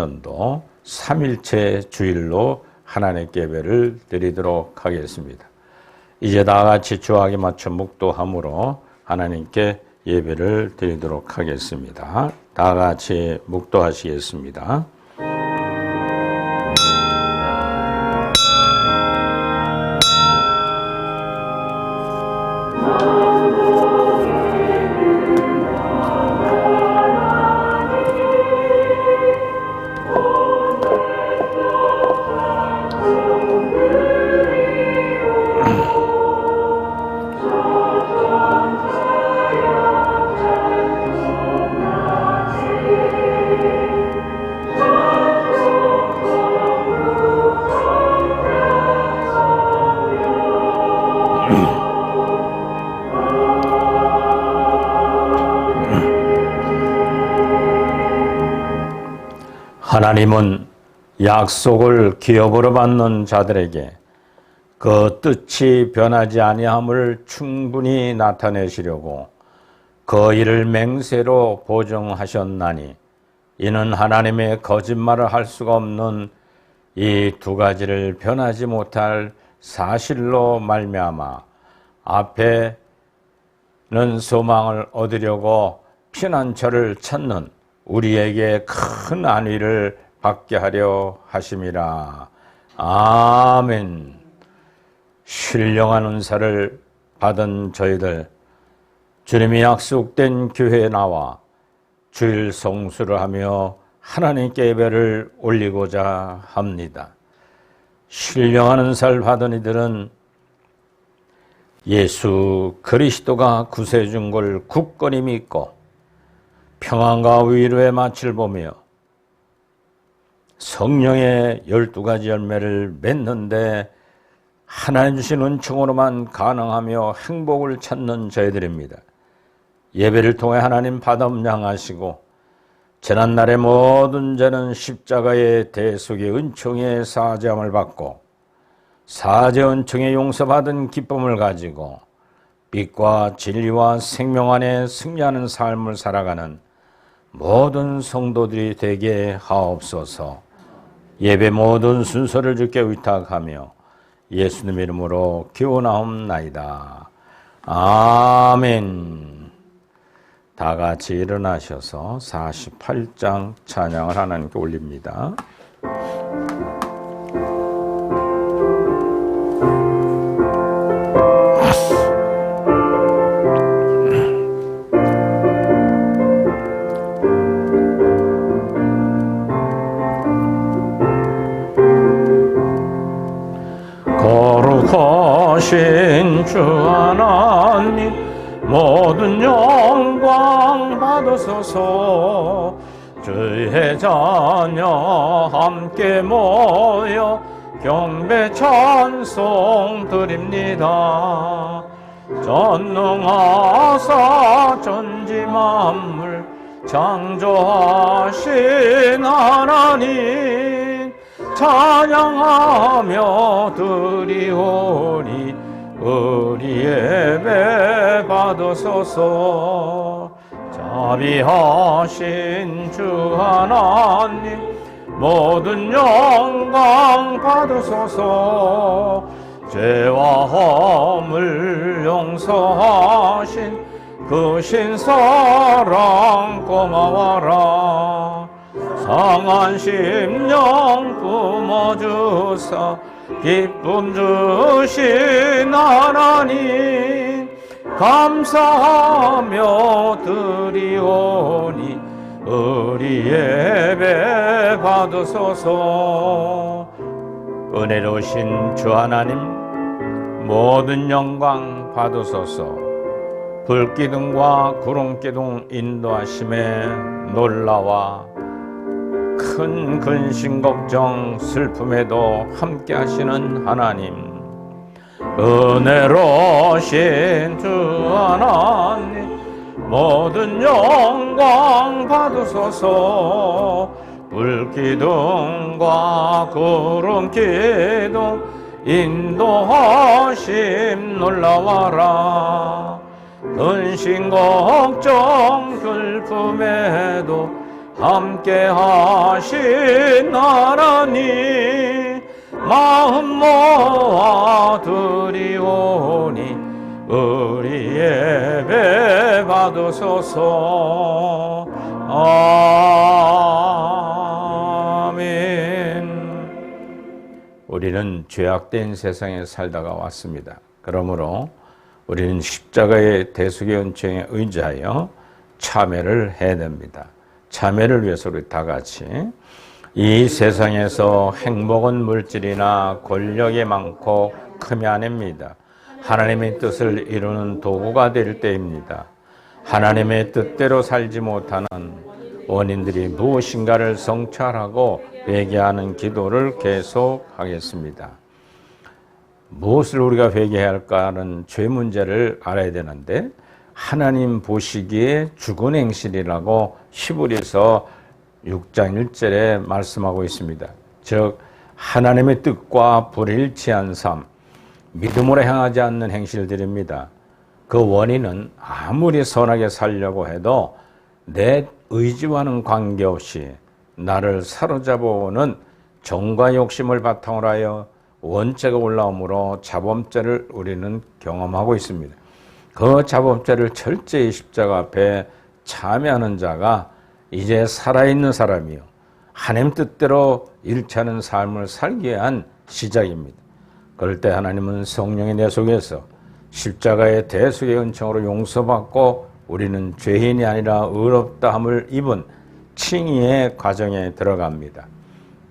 년도 3일째 주일로 하나님께 예배를 드리도록 하겠습니다. 이제 다 같이 주악에 맞춰 묵도함으로 하나님께 예배를 드리도록 하겠습니다. 다 같이 묵도하시겠습니다. 하나님은 약속을 기업으로 받는 자들에게 그 뜻이 변하지 아니함을 충분히 나타내시려고 그 일을 맹세로 보증하셨나니 이는 하나님의 거짓말을 할 수가 없는 이 두 가지를 변하지 못할 사실로 말미암아 앞에는 소망을 얻으려고 피난처를 찾는 우리에게 큰 안위를 받게 하려 하심이라. 아멘. 신령한 은사를 받은 저희들, 주님이 약속된 교회에 나와 주일 성수를 하며 하나님께 예배를 올리고자 합니다. 신령한 은사를 받은 이들은 예수 그리스도가 구세해 준 걸 굳건히 믿고 평안과 위로의 맛을 보며 성령의 12가지 열매를 맺는데 하나님 주신 은총으로만 가능하며 행복을 찾는 저희들입니다. 예배를 통해 하나님 받음양하시고 재난날의 모든 죄는 십자가의 대속의 은총의 사죄함을 받고 사죄 은총의 용서받은 기쁨을 가지고 빛과 진리와 생명 안에 승리하는 삶을 살아가는 모든 성도들이 되게 하옵소서. 예배 모든 순서를 주께 위탁하며 예수님 이름으로 기원하옵나이다. 아멘. 다 같이 일어나셔서 48장 찬양을 하나님께 올립니다. 거룩하신 주 하나님 모든 영광 받으소서. 주의 자녀 함께 모여 경배 찬송 드립니다. 전능하사 전지 만물 창조하신 하나님 찬양하며 드리오니 우리 예배 받으소서. 자비하신 주 하나님 모든 영광 받으소서. 죄와 허물 용서하신 그 신사랑 고마워라. 상한 심령 품어주사 기쁨 주신 하나님 감사하며 드리오니 우리 예배 받으소서. 은혜로우신 주 하나님 모든 영광 받으소서. 불기둥과 구름기둥 인도하심에 놀라와 큰 근심 걱정 슬픔에도 함께 하시는 하나님, 은혜로우신 주 하나님 모든 영광 받으소서. 불기둥과 구름기둥 인도하심 놀라와라. 근심 걱정 슬픔에도 함께 하신 하나님 마음 모아 드리오니 우리 예배 받으소서. 아멘. 우리는 죄악된 세상에 살다가 왔습니다. 그러므로 우리는 십자가의 대속의 은총에 의지하여 참회를 해야 됩니다. 참회를 위해서 우리 다 같이 이 세상에서 행복은 물질이나 권력이 많고 크면 아닙니다. 하나님의 뜻을 이루는 도구가 될 때입니다. 하나님의 뜻대로 살지 못하는 원인들이 무엇인가를 성찰하고 회개하는 기도를 계속하겠습니다. 무엇을 우리가 회개해야 할까는 죄 문제를 알아야 되는데 하나님 보시기에 죽은 행실이라고 히브리서 6장 1절에 말씀하고 있습니다. 즉 하나님의 뜻과 불일치한 삶, 믿음으로 행하지 않는 행실들입니다. 그 원인은 아무리 선하게 살려고 해도 내 의지와는 관계없이 나를 사로잡아오는 정과 욕심을 바탕으로 하여 원죄가 올라오므로 자범죄를 우리는 경험하고 있습니다. 그 자범죄를 철저히 십자가 앞에 참여하는 자가 이제 살아있는 사람이요 하나님 뜻대로 일치하는 삶을 살기 위한 시작입니다. 그럴 때 하나님은 성령의 내 속에서 십자가의 대속의 은총으로 용서받고 우리는 죄인이 아니라 의롭다함을 입은 칭의의 과정에 들어갑니다.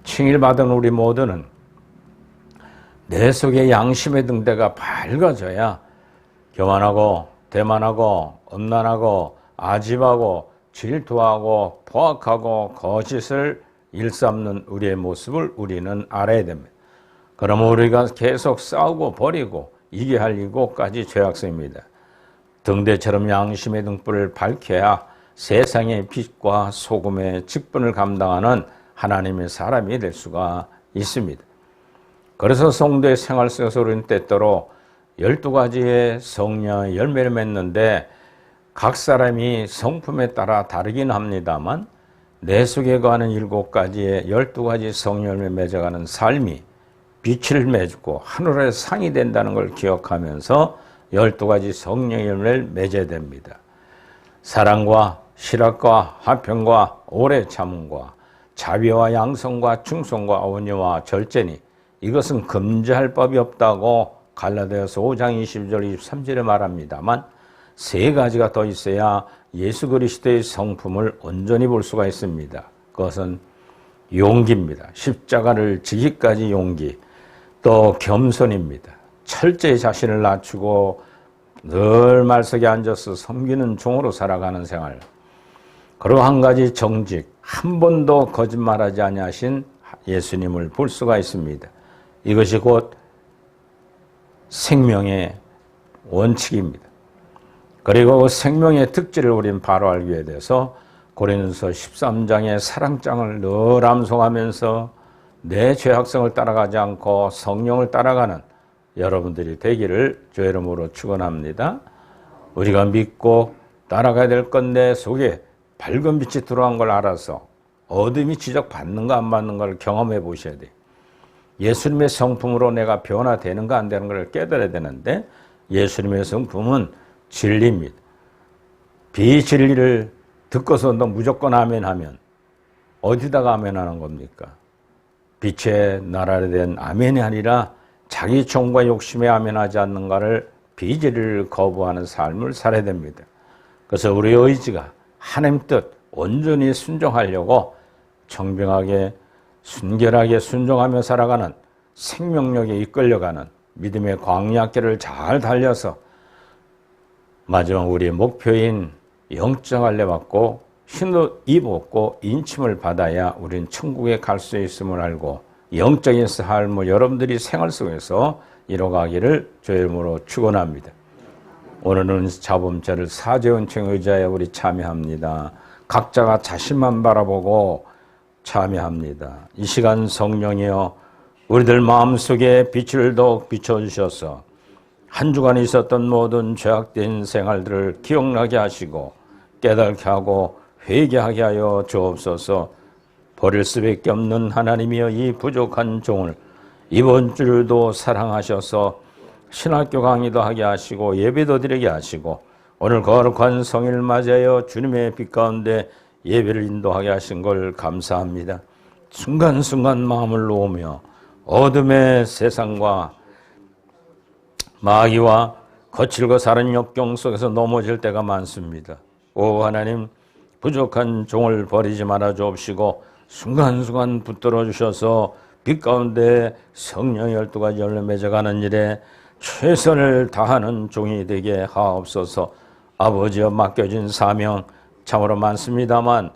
칭의를 받은 우리 모두는 내 속의 양심의 등대가 밝아져야 교만하고 대만하고 엄난하고 아집하고 질투하고 포악하고 거짓을 일삼는 우리의 모습을 우리는 알아야 됩니다. 그러면 우리가 계속 싸우고 버리고 이게 할 이곳까지 죄악성입니다. 등대처럼 양심의 등불을 밝혀야 세상의 빛과 소금의 직분을 감당하는 하나님의 사람이 될 수가 있습니다. 그래서 성도의 생활 속에서 우리는 때때로 12가지의 성령의 열매를 맺는데 각 사람이 성품에 따라 다르긴 합니다만 내 속에 거하는 7가지의 12가지 성령을 맺어가는 삶이 빛을 맺고 하늘의 상이 된다는 걸 기억하면서 12가지 성령의 열매를 맺어야 됩니다. 사랑과 실학과 화평과 오래 참음과 자비와 양성과 충성과 온유와 절제니 이것은 금지할 법이 없다고 갈라디아서 5장 22절 23절에 말합니다만 3가지가 더 있어야 예수 그리스도의 성품을 온전히 볼 수가 있습니다. 그것은 용기입니다. 십자가를 지기까지 용기, 또 겸손입니다. 철저히 자신을 낮추고 늘 말석에 앉아서 섬기는 종으로 살아가는 생활. 그리고 한 가지 정직, 한 번도 거짓말하지 아니하신 예수님을 볼 수가 있습니다. 이것이 곧 생명의 원칙입니다. 그리고 그 생명의 특질을 우리는 바로 알게 돼서 고린도서 13장의 사랑장을 늘 암송하면서 내 죄악성을 따라가지 않고 성령을 따라가는 여러분들이 되기를 주의 이름으로 축원합니다. 우리가 믿고 따라가야 될 건 내 속에 밝은 빛이 들어간 걸 알아서 어둠이 지적받는가 안 받는 걸 경험해 보셔야 돼요. 예수님의 성품으로 내가 변화되는가 안 되는 걸 깨달아야 되는데 예수님의 성품은 진리입니다. 비진리를 듣고서 너 무조건 아멘하면 어디다가 아멘하는 겁니까? 빛의 나라에 대한 아멘이 아니라 자기 정과 욕심에 아멘하지 않는가를 비진리를 거부하는 삶을 살아야 됩니다. 그래서 우리의 의지가 하나님 뜻 온전히 순종하려고 청명하게 순결하게 순종하며 살아가는 생명력에 이끌려가는 믿음의 광야길을 잘 달려서 마지막 우리의 목표인 영적 할례 받고 흰옷 입었고 인침을 받아야 우리는 천국에 갈 수 있음을 알고 영적인 삶을 여러분들이 생활 속에서 이뤄가기를 주의 이름으로 축원합니다. 오늘은 자범죄를 사죄 은총에 의지하여 우리 참여합니다. 각자가 자신만 바라보고 참여합니다. 이 시간 성령이여 우리들 마음속에 빛을 더욱 비춰주셔서 한 주간 있었던 모든 죄악된 생활들을 기억나게 하시고 깨닫게 하고 회개하게 하여 주옵소서. 버릴 수밖에 없는 하나님이여 이 부족한 종을 이번 주도 사랑하셔서 신학교 강의도 하게 하시고 예배도 드리게 하시고 오늘 거룩한 성일 맞이하여 주님의 빛 가운데 예배를 인도하게 하신 걸 감사합니다. 순간순간 마음을 놓으며 어둠의 세상과 마귀와 거칠고 사른 역경 속에서 넘어질 때가 많습니다. 오 하나님, 부족한 종을 버리지 말아 주옵시고 순간순간 붙들어 주셔서 빛 가운데 성령의 12가지 열매 맺어가는 일에 최선을 다하는 종이 되게 하옵소서. 아버지여, 맡겨진 사명 참으로 많습니다만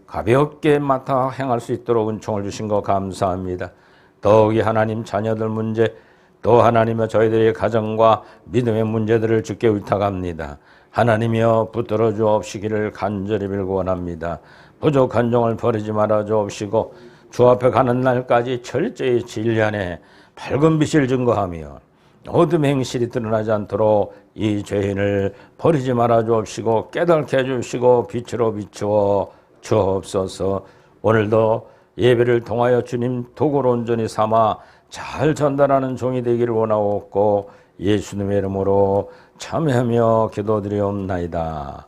가볍게 맡아 행할 수 있도록 은총을 주신 거 감사합니다. 더욱이 하나님 자녀들 문제, 또 하나님의 저희들의 가정과 믿음의 문제들을 주께 의탁합니다. 하나님이여 붙들어 주옵시기를 간절히 빌고 원합니다. 부족한 종을 버리지 말아 주옵시고 주 앞에 가는 날까지 철저히 진리 안에 밝은 빛을 증거하며 어둠의 행실이 드러나지 않도록 이 죄인을 버리지 말아 주옵시고 깨닫게 해주시고 빛으로 비추어 주옵소서. 오늘도 예배를 통하여 주님 도구로 온전히 삼아 잘 전달하는 종이 되기를 원하옵고 예수님의 이름으로 참여하며 기도드리옵나이다.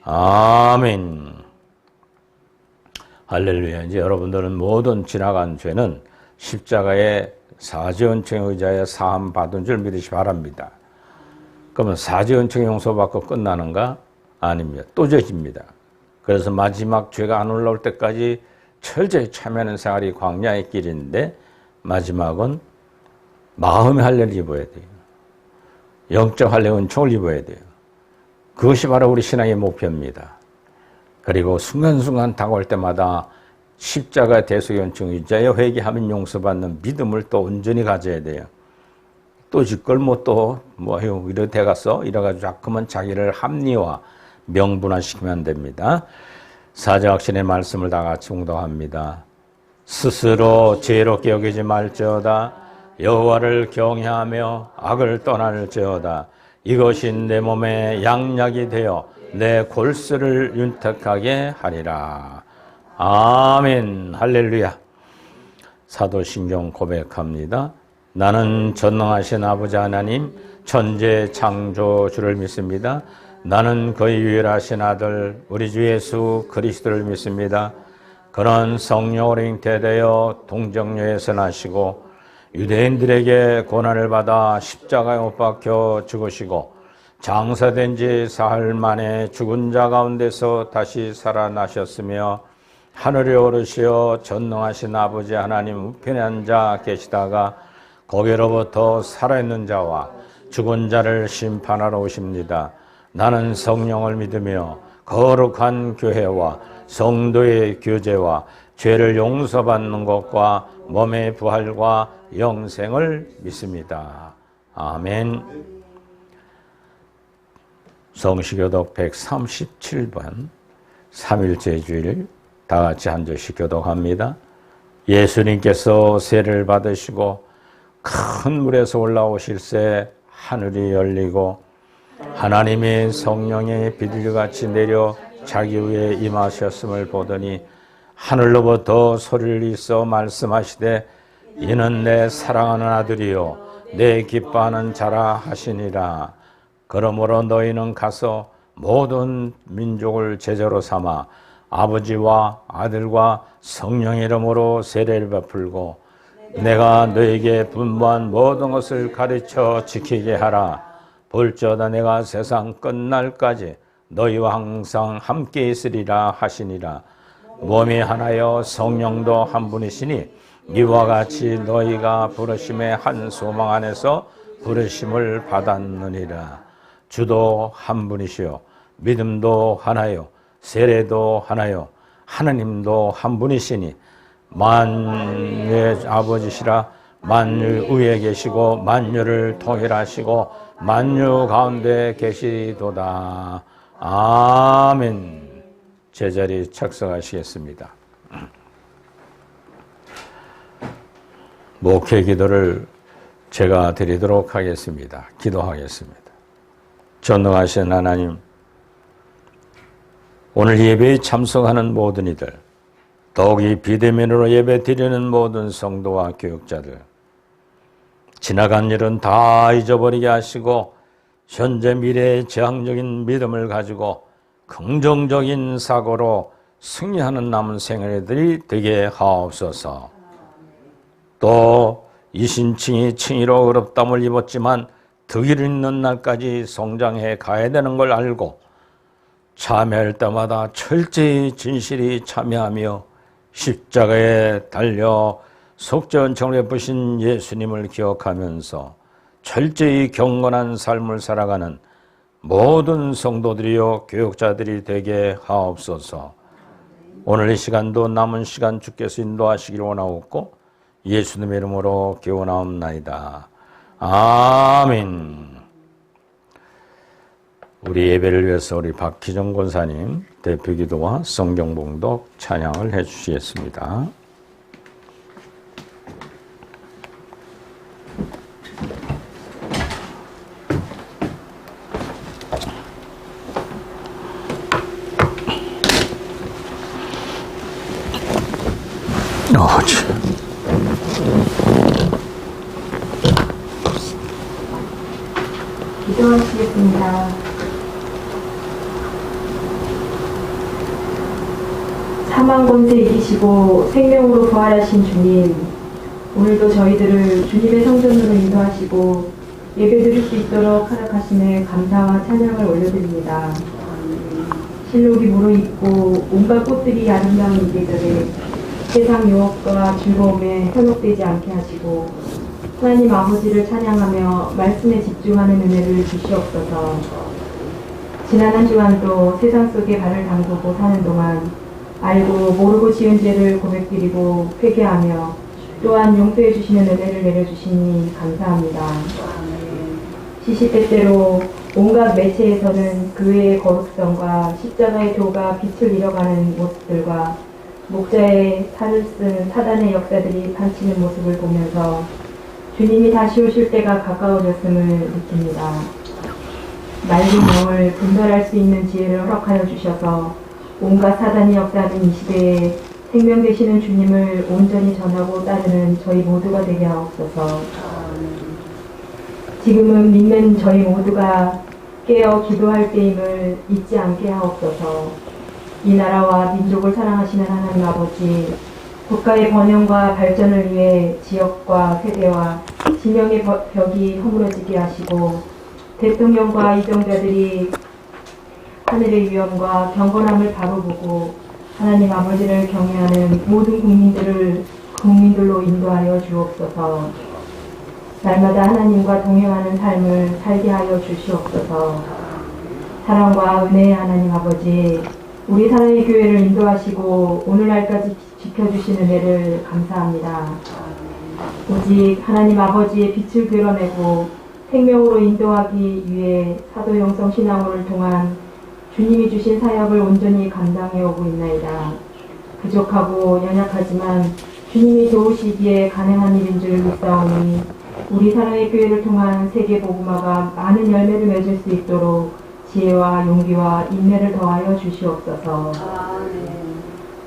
아멘. 할렐루야. 이제 여러분들은 모든 지나간 죄는 십자가의 사죄은총의 의자에 사함 받은 줄 믿으시 바랍니다. 그러면 사죄은총의 용서받고 끝나는가? 아닙니다. 또 죄집니다. 그래서 마지막 죄가 안 올라올 때까지 철저히 참여하는 생활이 광야의 길인데 마지막은 마음의 할례를 입어야 돼요. 영적 할례 은총을 입어야 돼요. 그것이 바로 우리 신앙의 목표입니다. 그리고 순간순간 다가올 때마다 십자가 대속의 은총 의자에 회개하면 용서받는 믿음을 또 온전히 가져야 돼요. 또 짓걸뭐 또 뭐요 이래 돼갔어 이래가지고 자꾸만 자기를 합리화 명분화시키면 안 됩니다. 사자학신의 말씀을 다 같이 공독합니다. 스스로 죄롭게 여기지 말지어다. 여호와를 경외하며 악을 떠날지어다. 이것이 내 몸에 양약이 되어 내 골수를 윤택하게 하리라. 아멘. 할렐루야. 사도신경 고백합니다. 나는 전능하신 아버지 하나님 천재 창조주를 믿습니다. 나는 그의 유일하신 아들 우리 주 예수 그리스도를 믿습니다. 그런 성령으로 잉태되어 동정녀에서 나시고 유대인들에게 고난을 받아 십자가에 못 박혀 죽으시고 장사된 지 사흘 만에 죽은 자 가운데서 다시 살아나셨으며 하늘에 오르시어 전능하신 아버지 하나님 우편에 앉아 계시다가 거기로부터 살아있는 자와 죽은 자를 심판하러 오십니다. 나는 성령을 믿으며 거룩한 교회와 성도의 교제와 죄를 용서받는 것과 몸의 부활과 영생을 믿습니다. 아멘. 성시교독 137번 3일째 주일 다 같이 한 절씩 교독합니다. 예수님께서 세례를 받으시고 큰 물에서 올라오실새 하늘이 열리고 하나님의 성령의 비둘기같이 내려 자기 위에 임하셨음을 보더니 하늘로부터 소리를 있어 말씀하시되 이는 내 사랑하는 아들이요 내 기뻐하는 자라 하시니라. 그러므로 너희는 가서 모든 민족을 제자로 삼아 아버지와 아들과 성령의 이름으로 세례를 베풀고 내가 너에게 분부한 모든 것을 가르쳐 지키게 하라. 볼지어다 내가 세상 끝날까지 너희와 항상 함께 있으리라 하시니라. 몸이 하나여 성령도 한 분이시니 이와 같이 너희가 부르심의 한 소망 안에서 부르심을 받았느니라. 주도 한 분이시요 믿음도 하나요 세례도 하나요 하나님도 한 분이시니 만유의 아버지시라. 만유 위에 계시고 만유를 통일하시고 만유 가운데 계시도다. 아멘. 제자리 착석하시겠습니다. 목회 기도를 제가 드리도록 하겠습니다. 기도하겠습니다. 전능하신 하나님, 오늘 예배에 참석하는 모든 이들, 더욱이 비대면으로 예배 드리는 모든 성도와 교육자들, 지나간 일은 다 잊어버리게 하시고 현재 미래의 저항적인 믿음을 가지고 긍정적인 사고로 승리하는 남은 생애들이 되게 하옵소서. 또 이신칭이 칭의로 어렵담을 입었지만 덕을 있는 날까지 성장해 가야 되는 걸 알고 참여할 때마다 철저히 진실이 참여하며 십자가에 달려 속죄원청을 베푸신 예수님을 기억하면서 철저히 경건한 삶을 살아가는 모든 성도들이요 교육자들이 되게 하옵소서. 오늘 이 시간도 남은 시간 주께서 인도하시기를 원하옵고 예수님의 이름으로 기원하옵나이다. 아멘. 우리 예배를 위해서 우리 박희정 권사님 대표기도와 성경봉독 찬양을 해주시겠습니다. 기도하시겠습니다. 사망 권세 이기시고 생명으로 부활하신 주님, 오늘도 저희들을 주님의 성전으로 인도하시고 예배 드릴 수 있도록 허락하심에 감사와 찬양을 올려드립니다. 실록이 무르익고 온갖 꽃들이 아름다운 이 계절에 세상 유혹과 즐거움에 현혹되지 않게 하시고 하나님 아버지를 찬양하며 말씀에 집중하는 은혜를 주시옵소서. 지난 한 주간도 세상 속에 발을 담그고 사는 동안 알고 모르고 지은 죄를 고백드리고 회개하며 또한 용서해 주시는 은혜를 내려주시니 감사합니다. 시시때때로 온갖 매체에서는 교회의 거룩성과 십자가의 도가 빛을 잃어가는 모습들과 목자의 탈을 쓴 사단의 역사들이 판치는 모습을 보면서 주님이 다시 오실 때가 가까워졌음을 느낍니다. 맑은 영을 분별할 수 있는 지혜를 허락하여 주셔서 온갖 사단이 역사하는 이 시대에 생명 되시는 주님을 온전히 전하고 따르는 저희 모두가 되게 하옵소서. 지금은 믿는 저희 모두가 깨어 기도할 때임을 잊지 않게 하옵소서. 이 나라와 민족을 사랑하시는 하나님 아버지, 국가의 번영과 발전을 위해 지역과 세대와 진영의 벽이 허물어지게 하시고 대통령과 이정자들이 하늘의 위엄과 경건함을 바로 보고 하나님 아버지를 경외하는 모든 국민들로 인도하여 주옵소서. 날마다 하나님과 동행하는 삶을 살게 하여 주시옵소서. 사랑과 은혜의 하나님 아버지, 우리 사랑의 교회를 인도하시고 오늘날까지 지켜주신 은혜를 감사합니다. 오직 하나님 아버지의 빛을 드러내고 생명으로 인도하기 위해 사도영성 신앙호를 통한 주님이 주신 사역을 온전히 감당해 오고 있나이다. 부족하고 연약하지만 주님이 도우시기에 가능한 일인 줄 믿사오니 우리 사랑의 교회를 통한 세계 복음화가 많은 열매를 맺을 수 있도록 지혜와 용기와 인내를 더하여 주시옵소서.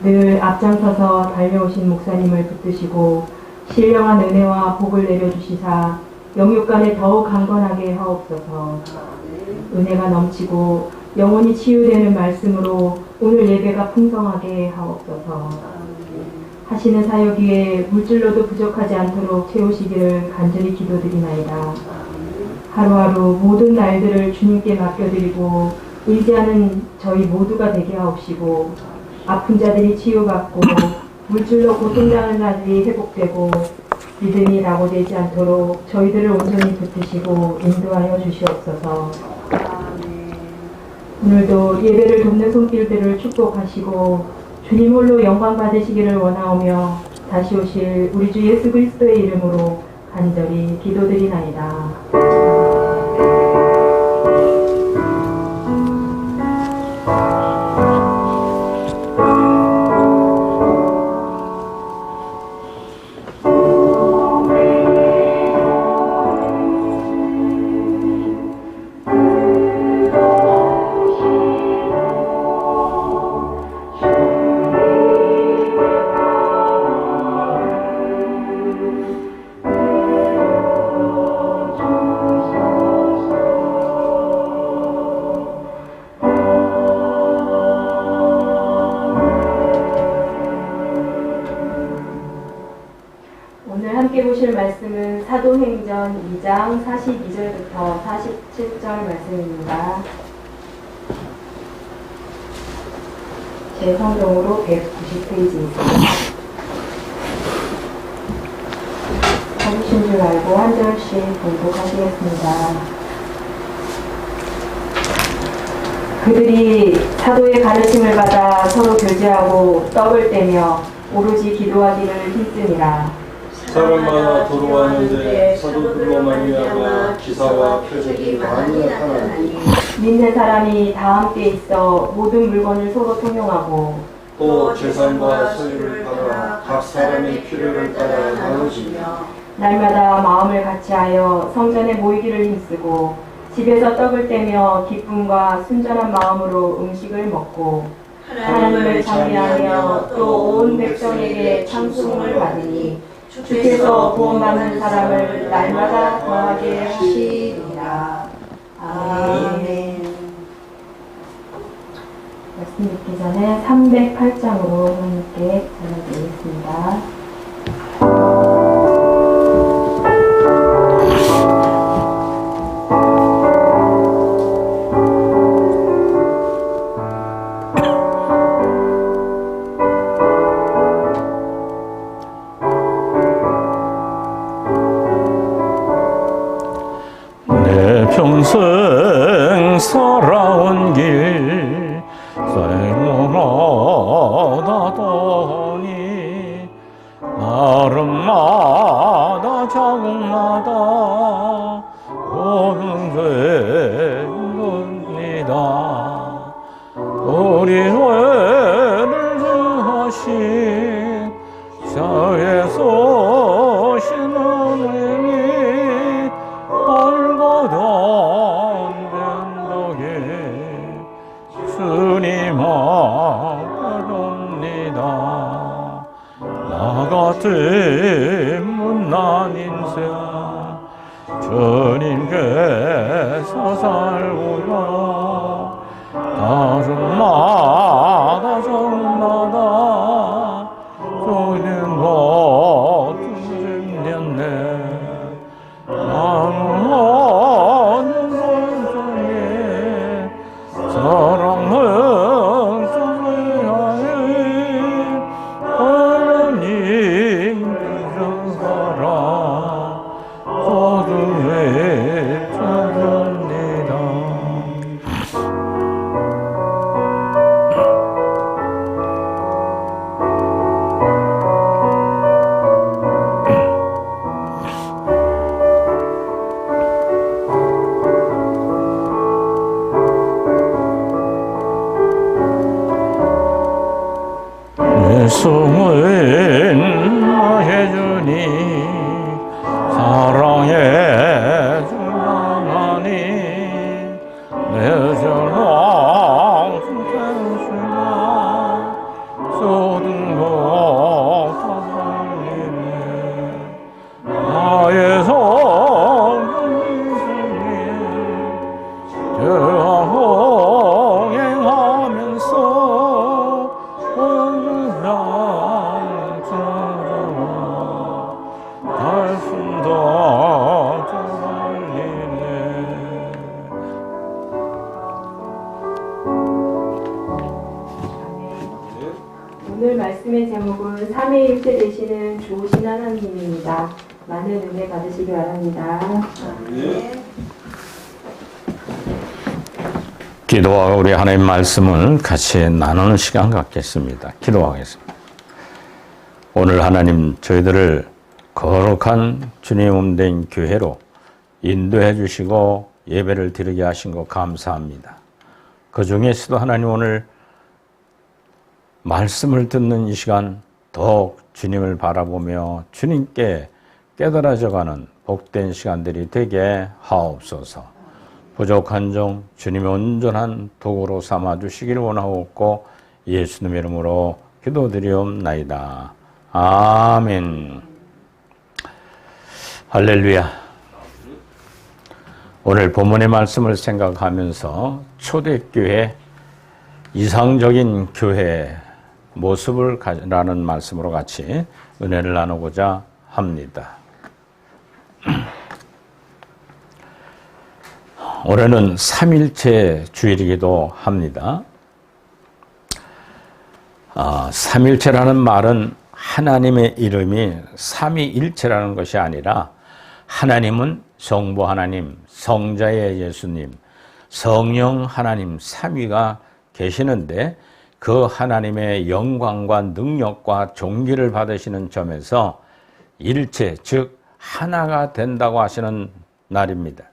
늘 앞장서서 달려오신 목사님을 붙드시고 신령한 은혜와 복을 내려주시사 영육간에 더욱 강건하게 하옵소서. 은혜가 넘치고 영원히 치유되는 말씀으로 오늘 예배가 풍성하게 하옵소서. 하시는 사역 위에 물질로도 부족하지 않도록 채우시기를 간절히 기도드리나이다. 하루하루 모든 날들을 주님께 맡겨드리고 의지하는 저희 모두가 되게 하옵시고 아픈 자들이 치유받고 물질로 고통당하는 자들이 회복되고 믿음이 낙오되지 않도록 저희들을 온전히 붙드시고 인도하여 주시옵소서. 오늘도 예배를 돕는 손길들을 축복하시고 주님 홀로 영광 받으시기를 원하오며 다시 오실 우리 주 예수 그리스도의 이름으로 간절히 기도드리나이다. 오늘 함께 보실 말씀은 사도행전 2장 42절부터 47절 말씀입니다. 제 성경으로 190페이지입니다. 찾으신 줄 알고 한 절씩 봉독하시겠습니다. 그들이 사도의 가르침을 받아 서로 교제하고 떡을 떼며 오로지 기도하기를 힘쓰니라. 사람마다 돌아왔는데 사도들로 말미암아 기사와 표적이 많이 나타나니 믿는 사람이 다 함께 있어 모든 물건을 서로 통용하고 또 재산과 소유를 팔아 각 사람의 필요를 따라 나눠주며 날마다 마음을 같이하여 성전에 모이기를 힘쓰고 집에서 떡을 떼며 기쁨과 순전한 마음으로 음식을 먹고 하나님을 찬미하며 또 온 백성에게 찬송을 받으니 주께서 구원받는 사람을 날마다 더하게 하시리라. 아멘. 말씀 듣기 전에 308장으로 함께 전해드리겠습니다. 평생 살아온 길 생각하다더니 날마다 자국마다 오는됩니다. 우리 죄를 사하신 자에서 신하님이 주님 앞에옵니다. 나 같은 못난 인생 주님께서 살고요. 다름마다 정마다 주님 거두셨네. 사랑은 주의하에 하나님 주셔서라 거두에 찾았니다. 숨은 나의 주님 사랑해 주나니 내 전왕 숨겨주시나 쏟은 것다 살리네. 나의 성령님 저하고 행하면서 오늘 말씀의 제목은 삼위일체 되시는 좋으신 하나님입니다. 많은 은혜 받으시기 바랍니다. 기도하고 우리 하나님 말씀을 같이 나누는 시간 갖겠습니다. 기도하겠습니다. 오늘 하나님 저희들을 거룩한 주님 몸된 교회로 인도해 주시고 예배를 드리게 하신 것 감사합니다. 그 중에서도 하나님 오늘 말씀을 듣는 이 시간 더욱 주님을 바라보며 주님께 깨달아져가는 복된 시간들이 되게 하옵소서. 부족한 종 주님의 온전한 도구로 삼아주시기를 원하옵고 예수님의 이름으로 기도드리옵나이다. 아멘. 할렐루야. 오늘 본문의 말씀을 생각하면서 초대교회, 이상적인 교회 모습을 라는 말씀으로 같이 은혜를 나누고자 합니다. 올해는 3일체 주일이기도 합니다. 3일체라는 말은 하나님의 이름이 삼위일체라는 것이 아니라 하나님은 성부 하나님, 성자의 예수님, 성령 하나님 삼위가 계시는데 그 하나님의 영광과 능력과 존귀를 받으시는 점에서 일체, 즉 하나가 된다고 하시는 날입니다.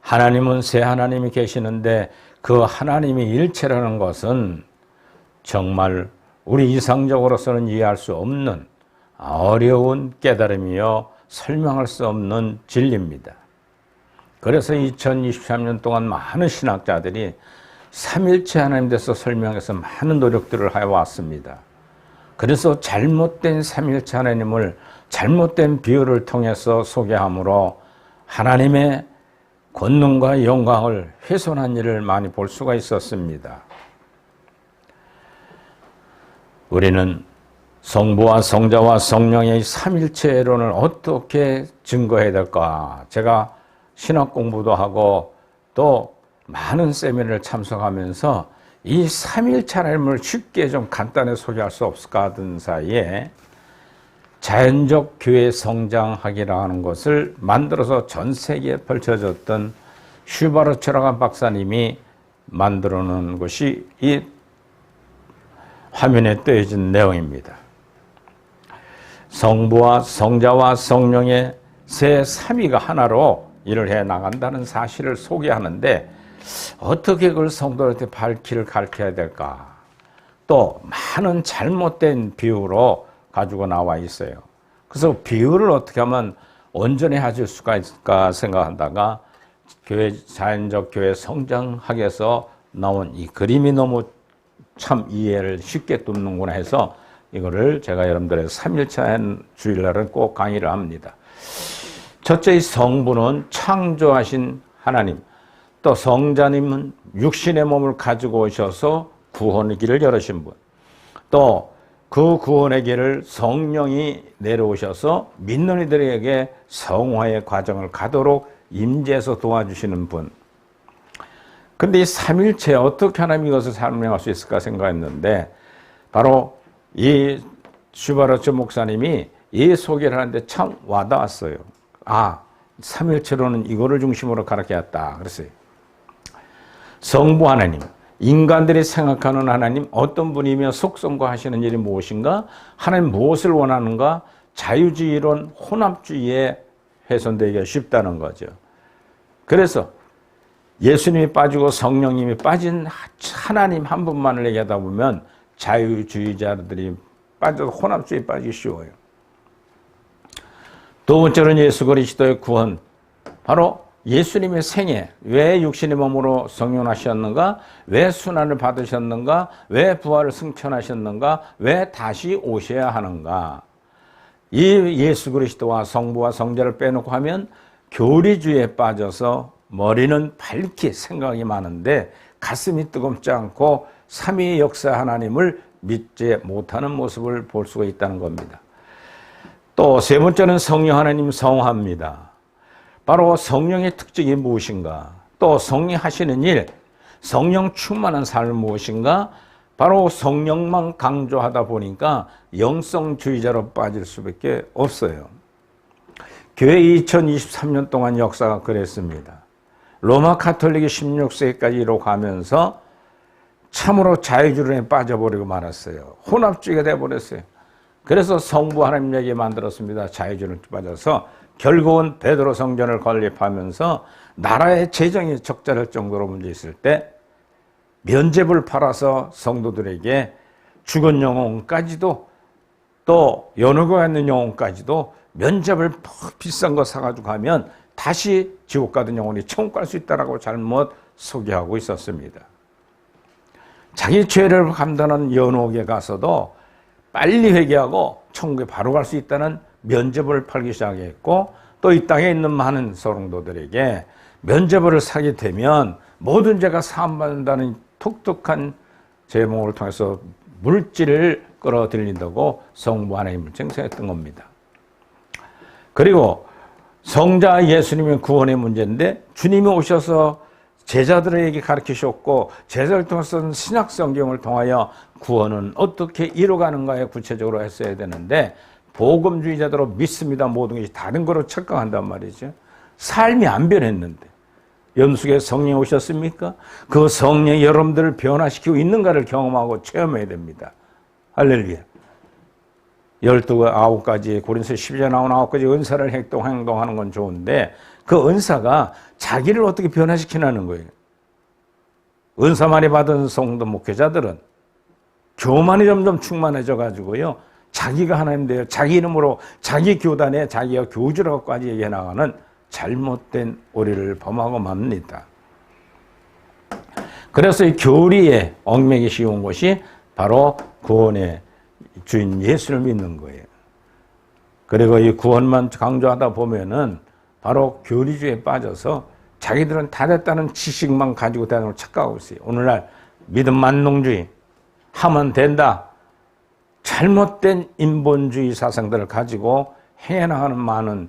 하나님은 세 하나님이 계시는데 그 하나님이 일체라는 것은 정말 우리 이상적으로서는 이해할 수 없는 어려운 깨달음이요 설명할 수 없는 진리입니다. 그래서 2023년 동안 많은 신학자들이 삼일체 하나님 대해서 설명해서 많은 노력들을 해왔습니다. 그래서 잘못된 삼일체 하나님을 잘못된 비유를 통해서 소개함으로 하나님의 권능과 영광을 훼손한 일을 많이 볼 수가 있었습니다. 우리는 성부와 성자와 성령의 삼일체론을 어떻게 증거해야 될까? 제가 신학 공부도 하고 또 많은 세미나를 참석하면서 이 삼일체 하나님을 쉽게 좀 간단히 소개할 수 없을까 하던 사이에 자연적 교회 성장학이라는 것을 만들어서 전 세계에 펼쳐졌던 슈바르츠라는 박사님이 만들어 놓은 것이 이 화면에 떼어진 내용입니다. 성부와 성자와 성령의 세 삼위가 하나로 일을 해 나간다는 사실을 소개하는데 어떻게 그걸 성도들한테 가르쳐야 될까? 또 많은 잘못된 비유로 가지고 나와 있어요. 그래서 비유를 어떻게 하면 온전히 해줄 수가 있을까 생각하다가 자연적 교회 성장학에서 나온 이 그림이 너무 참 이해를 쉽게 돕는구나 해서 이거를 제가 여러분들의 3일차 주일날은 꼭 강의를 합니다. 첫째, 이 성부는 창조하신 하나님, 또 성자님은 육신의 몸을 가지고 오셔서 구원의 길을 열으신 분, 또 그 구원의 길을 성령이 내려오셔서 믿는 이들에게 성화의 과정을 가도록 임재해서 도와주시는 분. 근데 이 삼일체 어떻게 하나님 이것을 설명할 수 있을까 생각했는데 바로 이 슈바르츠 목사님이 이 소개를 하는데 참 와닿았어요. 삼일체로는 이거를 중심으로 가르쳤다 그랬어요. 성부 하나님, 인간들이 생각하는 하나님 어떤 분이며 속성과 하시는 일이 무엇인가? 하나님 무엇을 원하는가? 자유주의론, 혼합주의에 훼손되기가 쉽다는 거죠. 그래서 예수님이 빠지고 성령님이 빠진 하나님 한 분만을 얘기하다 보면 자유주의자들이 빠져서 혼합주의에 빠지기 쉬워요. 두 번째로는 예수 그리스도의 구원, 바로 예수님의 생애, 왜 육신의 몸으로 성육하셨는가? 왜 순환을 받으셨는가? 왜 부활을 승천하셨는가? 왜 다시 오셔야 하는가? 이 예수 그리스도와 성부와 성자를 빼놓고 하면 교리주의에 빠져서 머리는 밝게 생각이 많은데 가슴이 뜨겁지 않고 삼위의 역사 하나님을 믿지 못하는 모습을 볼 수가 있다는 겁니다. 또 세 번째는 성령 하나님 성화입니다. 바로 성령의 특징이 무엇인가? 또 성령이 하시는 일, 성령 충만한 삶은 무엇인가? 바로 성령만 강조하다 보니까 영성주의자로 빠질 수밖에 없어요. 교회 2023년 동안 역사가 그랬습니다. 로마 카톨릭이 16세기까지로 가면서 참으로 자유주의에 빠져버리고 말았어요. 혼합주의가 돼버렸어요. 그래서 성부 하나님 얘기 만들었습니다. 자유주의에 빠져서 결국은 베드로 성전을 건립하면서 나라의 재정이 적자될 정도로 문제 있을 때 면죄부를 팔아서 성도들에게 죽은 영혼까지도 또 연후가 있는 영혼까지도 면죄부를 비싼 거 사가지고 가면 다시 지옥 가던 영혼이 천국 갈 수 있다라고 잘못 소개하고 있었습니다. 자기 죄를 감당하는 연옥에 가서도 빨리 회개하고 천국에 바로 갈 수 있다는 면죄부를 팔기 시작했고 또 이 땅에 있는 많은 성도들에게 면죄부를 사게 되면 모든 죄가 사함받는다는 독특한 제목을 통해서 물질을 끌어들인다고 성부 하나님을 증서했던 겁니다. 그리고 성자 예수님의 구원의 문제인데 주님이 오셔서 제자들에게 가르치셨고 제자를 통해서 신약 성경을 통하여 구원은 어떻게 이루어가는가에 구체적으로 했어야 되는데 복음주의자들로 믿습니다. 모든 것이 다른 거로 착각한단 말이죠. 삶이 안 변했는데 연숙에 성령 오셨습니까? 그 성령이 여러분들을 변화시키고 있는가를 경험하고 체험해야 됩니다. 할렐루야. 9가지 고린서 12장 나온 9가지 은사를 행동하는 건 좋은데 그 은사가 자기를 어떻게 변화시키는 거예요. 은사 많이 받은 성도 목회자들은 교만이 점점 충만해져 가지고요. 자기가 하나님 되어 자기 이름으로 자기 교단에 자기가 교주라고까지 얘기해 나가는 잘못된 오리를 범하고 맙니다. 그래서 이 교리에 얽매기 쉬운 것이 바로 구원의 주인 예수를 믿는 거예요. 그리고 이 구원만 강조하다 보면은 바로 교리주의에 빠져서 자기들은 다 됐다는 지식만 가지고 되는 걸 착각하고 있어요. 오늘날 믿음 만능주의, 하면 된다. 잘못된 인본주의 사상들을 가지고 행해나가는 많은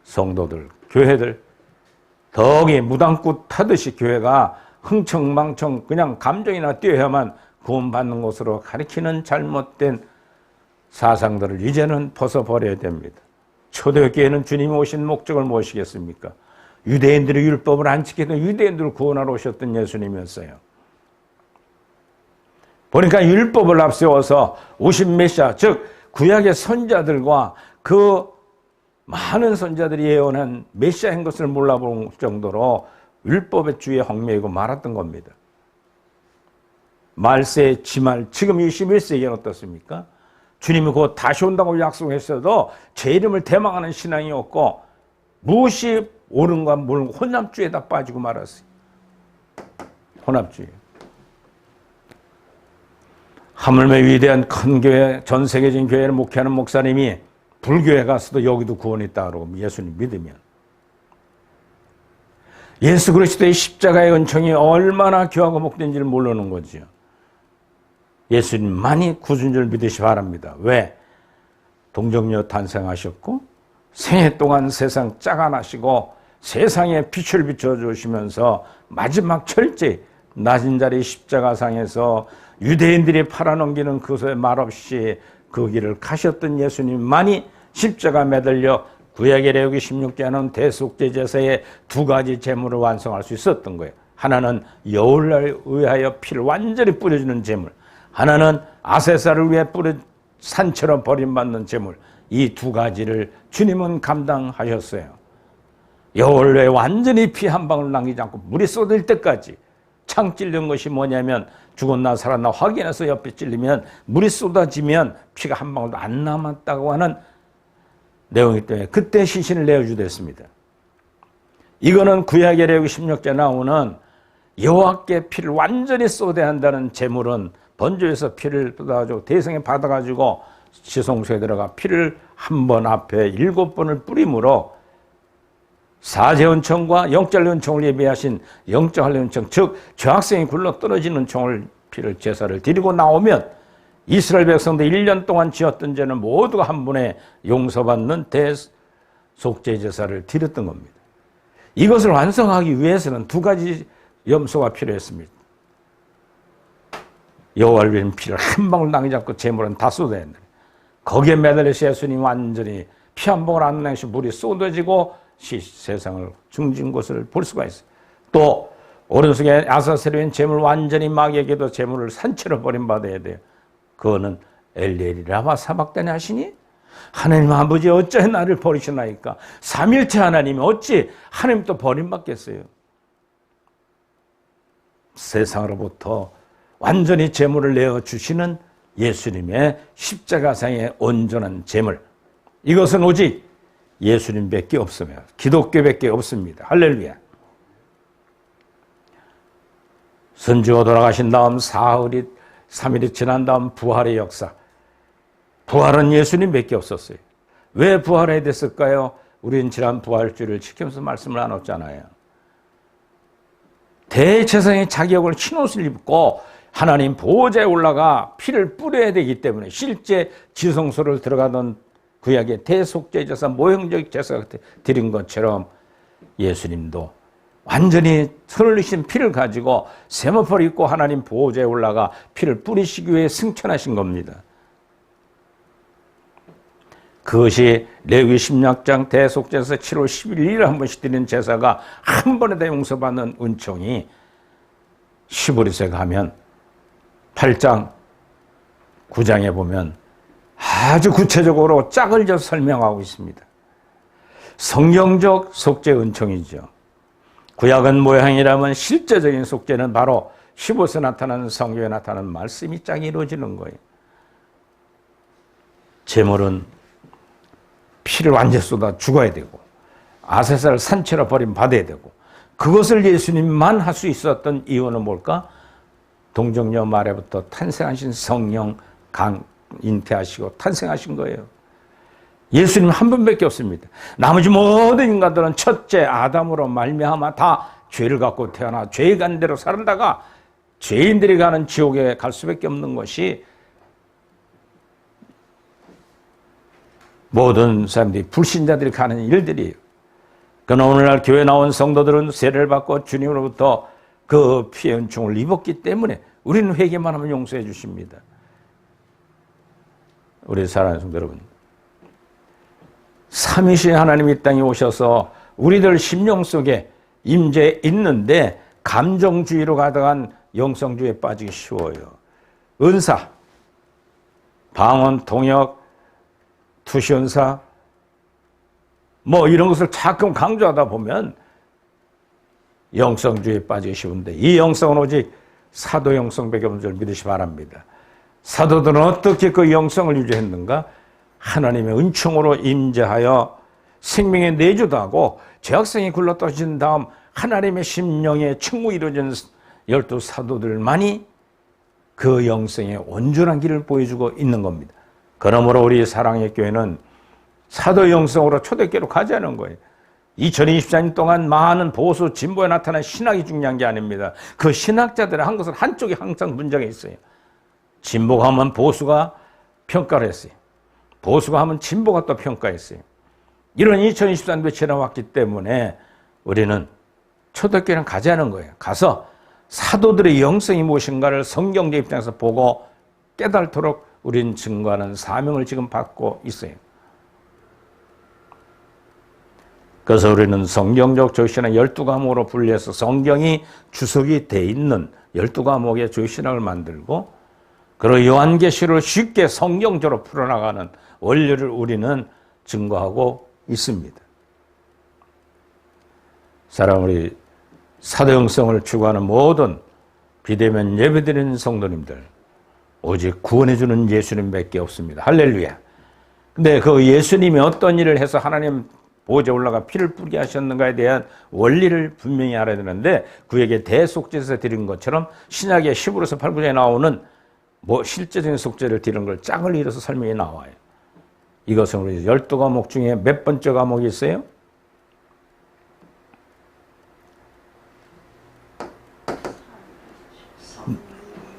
성도들, 교회들, 덕이 무당꽃 타듯이 교회가 흥청망청 그냥 감정이나 뛰어야만 구원받는 것으로 가리키는 잘못된 사상들을 이제는 벗어버려야 됩니다. 초대교회는 주님이 오신 목적을 무엇이겠습니까? 유대인들의 율법을 안 지키던 유대인들을 구원하러 오셨던 예수님이었어요. 보니까 율법을 앞세워서 오신 메시아, 즉 구약의 선자들과 그 많은 선자들이 예언한 메시아인 것을 몰라볼 정도로 율법의 주의에 얽매이고 말았던 겁니다. 말세, 지말, 지금 21세기는 어떻습니까? 주님이 곧 다시 온다고 약속했어도 제 이름을 대망하는 신앙이 없고 무엇이 옳은가 모르는 혼합주의에다 빠지고 말았어요. 혼합주의. 하물며 위대한 큰 교회, 전 세계적인 교회를 목회하는 목사님이 불교에 가서도 여기도 구원이 있다 그러고 예수님 믿으면 예수 그리스도의 십자가의 은총이 얼마나 귀하고 복된지를 모르는 거죠. 예수님만이 구주인 줄 믿으시 바랍니다. 왜? 동정녀 탄생하셨고 생애 동안 세상 짜가나시고 세상에 빛을 비춰주시면서 마지막 철저히 낮은 자리 십자가상에서 유대인들이 팔아넘기는 그것에 말없이 그 길을 가셨던 예수님만이 십자가 매달려 구약의 레위기 16장은 대속죄 제사의 2가지 제물을 완성할 수 있었던 거예요. 하나는 여호와를 위하여 피를 완전히 뿌려주는 제물, 하나는 아세사를 위해 산처럼 버림받는 제물, 이 2가지를 주님은 감당하셨어요. 여호와를 완전히 피 한 방울 남기지 않고 물이 쏟을 때까지. 창 찔린 것이 뭐냐면 죽었나 살았나 확인해서 옆에 찔리면 물이 쏟아지면 피가 한 방울도 안 남았다고 하는 내용이기 때문에 그때 시신을 내어주됐습니다. 이거는 구약의 레위기 16장에 나오는 여호와께 피를 완전히 쏟아야 한다는 제물은 번제에서 피를 쏟아가지고 대성에 받아가지고 지성소에 들어가 피를 한 번 앞에 7번을 뿌림으로 사제은총과 영적은총을 예비하신 영적은총, 즉 죄악성이 굴러 떨어지는 총을 피를 제사를 드리고 나오면 이스라엘 백성들 1년 동안 지었던 죄는 모두가 한 번에 용서받는 대속죄 제사를 드렸던 겁니다. 이것을 완성하기 위해서는 2가지 염소가 필요했습니다. 여호와를 위한 피를 한 방울 남기지 않고 제물은 다 쏟아야 한다. 거기에 매달려서 예수님 완전히 피 한 방울 안 남기시 물이 쏟아지고 세상을 중진 것을 볼 수가 있어요. 또 오른손에 아사세로인 제물 완전히 마귀에게도 제물을 산채로 버림받아야 돼요. 그거는 엘리엘이 라마 사박단에 하시니 하나님 아버지 어찌 나를 버리시나이까. 삼일체 하나님이 어찌 하나님 또 버림받겠어요. 세상으로부터 완전히 제물을 내어주시는 예수님의 십자가상의 온전한 제물, 이것은 오직 예수님밖에 없으며 기독교밖에 없습니다. 할렐루야. 선지가 돌아가신 다음 사흘이 3일이 지난 다음 부활의 역사. 부활은 예수님밖에 없었어요. 왜 부활해야 됐을까요? 우리는 지난 부활주를 지키면서 말씀을 나눴잖아요. 대제사장이 자격을 흰옷을 입고 하나님 보호자에 올라가 피를 뿌려야 되기 때문에 실제 지성소를 들어가던 구약의 대속죄 제사, 모형적 제사가 드린 것처럼 예수님도 완전히 흘리신 피를 가지고 세마포를 입고 하나님 보호자에 올라가 피를 뿌리시기 위해 승천하신 겁니다. 그것이 레위 10장 대속제사 7월 11일에 한 번씩 드리는 제사가 한 번에 다 용서받는 은총이 시브리스에 가면 8장 9장에 보면 아주 구체적으로 짝을 져서 설명하고 있습니다. 성경적 속죄 은총이죠. 구약은 모양이라면 실제적인 속죄는 바로 히브리서에 나타나는 성경에 나타나는 말씀이 짝이 이루어지는 거예요. 제물은 피를 완전히 쏟아 죽어야 되고 아세사를 산채로 버림 받아야 되고 그것을 예수님만 할 수 있었던 이유는 뭘까? 동정녀 말에부터 탄생하신 성령 잉태하시고 탄생하신 거예요. 예수님 한 분밖에 없습니다. 나머지 모든 인간들은 첫째 아담으로 말미암아 다 죄를 갖고 태어나 죄의 간 대로 살다가 죄인들이 가는 지옥에 갈 수밖에 없는 것이 모든 사람들이 불신자들이 가는 일들이에요. 그러나 오늘날 교회 나온 성도들은 세례를 받고 주님으로부터 그 피의 은총을 입었기 때문에 우리는 회개만 하면 용서해 주십니다. 우리 사랑하는 성도 여러분, 삼위신 하나님이 이 땅에 오셔서 우리들 심령 속에 임재 있는데 감정주의로 가득한 영성주의에 빠지기 쉬워요. 은사, 방언, 통역, 투시연사 뭐 이런 것을 자꾸 강조하다 보면 영성주의에 빠지기 쉬운데 이 영성은 오직 사도 영성밖에 없는 줄 믿으시 바랍니다. 사도들은 어떻게 그 영성을 유지했는가? 하나님의 은총으로 임재하여 생명의 내주도 하고 죄악성이 굴러떠진 다음 하나님의 심령의 충무 이루어진 12 사도들만이 그 영성의 온전한 길을 보여주고 있는 겁니다. 그러므로 우리 사랑의 교회는 사도 영성으로 초대교회로 가자는 거예요. 2024년 동안 많은 보수 진보에 나타난 신학이 중요한 게 아닙니다. 그 신학자들의 한 것은 한쪽에 항상 문제가 있어요. 진보가 하면 보수가 평가를 했어요. 보수가 하면 진보가 또 평가했어요. 이런 2023년도에 지나왔기 때문에 우리는 초대교회는 가자는 거예요. 가서 사도들의 영성이 무엇인가를 성경적 입장에서 보고 깨달도록 우리는 증거하는 사명을 지금 받고 있어요. 그래서 우리는 성경적 조신학 12과목으로 분리해서 성경이 주석이 돼 있는 12과목의 조신학을 만들고 그리고 요한계시를 쉽게 성경적으로 풀어나가는 원리를 우리는 증거하고 있습니다. 사랑 우리 사도영성을 추구하는 모든 비대면 예배드리는 성도님들 오직 구원해주는 예수님밖에 없습니다. 할렐루야. 근데 그 예수님이 어떤 일을 해서 하나님 보호자에 올라가 피를 뿌리게 하셨는가에 대한 원리를 분명히 알아야 되는데 구약의 대속죄에서 드린 것처럼 신약의 히브리서 8구절에 나오는 뭐 실제적인 속죄를 드리는 걸 짝을 이뤄서 설명이 나와요. 이것은 우리 12과목 중에 몇 번째 과목이 있어요?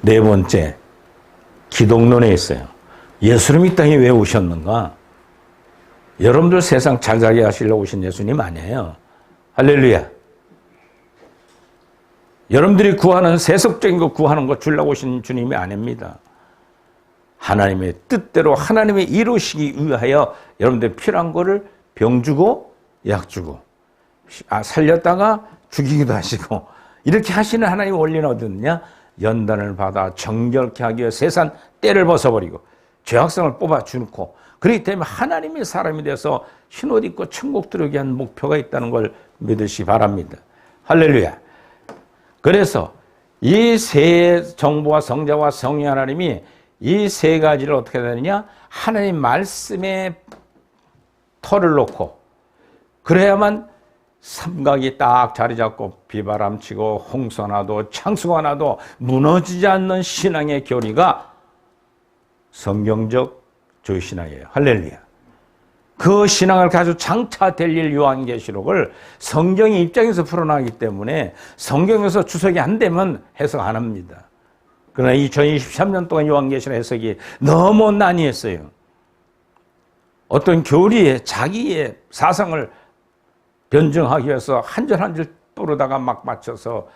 네 번째 기독론에 있어요. 예수님이 이 땅에 왜 오셨는가? 여러분들 세상 잘 살게 하시려고 오신 예수님 아니에요. 할렐루야. 여러분들이 구하는 세속적인 거 구하는 거 주려고 오신 주님이 아닙니다. 하나님의 뜻대로 하나님의 이루시기 위하여 여러분들 필요한 거를 병 주고 약 주고 살렸다가 죽이기도 하시고 이렇게 하시는 하나님의 원리는 어디 있느냐? 연단을 받아 정결케 하기 위해 세상 때를 벗어버리고 죄악성을 뽑아주고 그렇기 때문에 하나님의 사람이 돼서 흰옷 입고 천국 들어오게 한 목표가 있다는 걸 믿으시 바랍니다. 할렐루야. 그래서 이 세 정보와 성자와 성령 하나님이 이 세 가지를 어떻게 되느냐? 하나님 말씀에 털을 놓고 그래야만 삼각이 딱 자리 잡고 비바람 치고 홍수가 나도 창수가 나도 무너지지 않는 신앙의 교리가 성경적 조신앙이에요. 할렐루야. 그 신앙을 가지고 장차될 일 요한계시록을 성경의 입장에서 풀어나가기 때문에 성경에서 주석이 안 되면 해석 안 합니다. 그러나 2023년 동안 요한계시록 해석이 너무 난이했어요. 어떤 교리에 자기의 사상을 변증하기 위해서 한 줄 한 줄 뿌르다가 막 맞춰서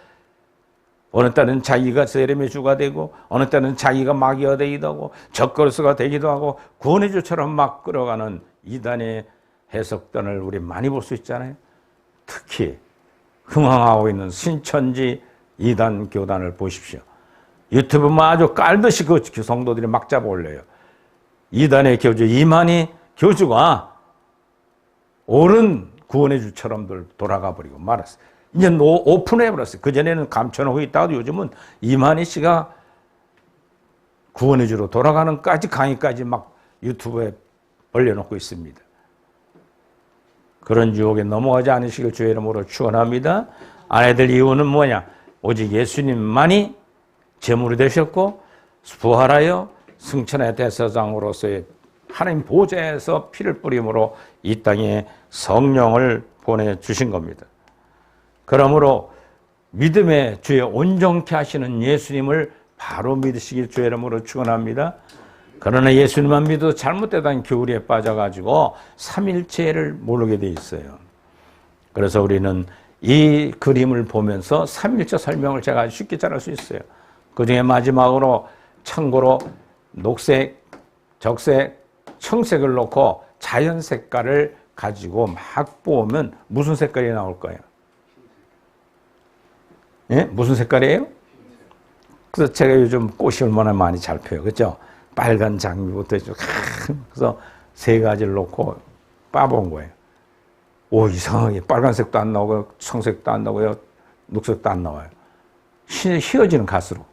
어느 때는 자기가 세렘의 주가 되고 어느 때는 자기가 마귀가 되기도 하고 적그리스도가 되기도 하고 구원의 주처럼 막 끌어가는 이단의 해석단을 우리 많이 볼 수 있잖아요. 특히 흥황하고 있는 신천지 이단 교단을 보십시오. 유튜브만 아주 깔듯이 그 성도들이 막 잡아 올려요. 이단의 교주 이만희 교주가 옳은 구원의 주처럼들 돌아가 버리고 말았어요. 이제 오픈해 버렸어요. 그전에는 감춰놓고 있다가도 요즘은 이만희 씨가 구원의 주로 돌아가는 강의까지 막 유튜브에 벌려놓고 있습니다. 그런 유혹에 넘어가지 않으시길 주의 이름으로 축원합니다. 아내들 이유는 뭐냐? 오직 예수님만이 제물이 되셨고 부활하여 승천의 대사장으로서의 하나님 보좌에서 피를 뿌림으로 이 땅에 성령을 보내주신 겁니다. 그러므로 믿음의 주에 온전케 하시는 예수님을 바로 믿으시길 주의 이름으로 축원합니다. 그러나 예수님만 믿어도 잘못되던 교리에 빠져가지고 삼일체를 모르게 돼 있어요. 그래서 우리는 이 그림을 보면서 삼일체 설명을 제가 아주 쉽게 잘할 수 있어요. 그 중에 마지막으로 참고로 녹색, 적색, 청색을 놓고 자연 색깔을 가지고 막 보면 무슨 색깔이 나올까요? 예? 무슨 색깔이에요? 그래서 제가 요즘 꽃이 얼마나 많이 잘 펴요. 그죠? 빨간 장미부터 그래서 세 가지를 놓고 빠본 거예요. 오, 이상하게 빨간색도 안 나오고 청색도 안 나오고요. 녹색도 안 나와요. 휘어지는 갈수록.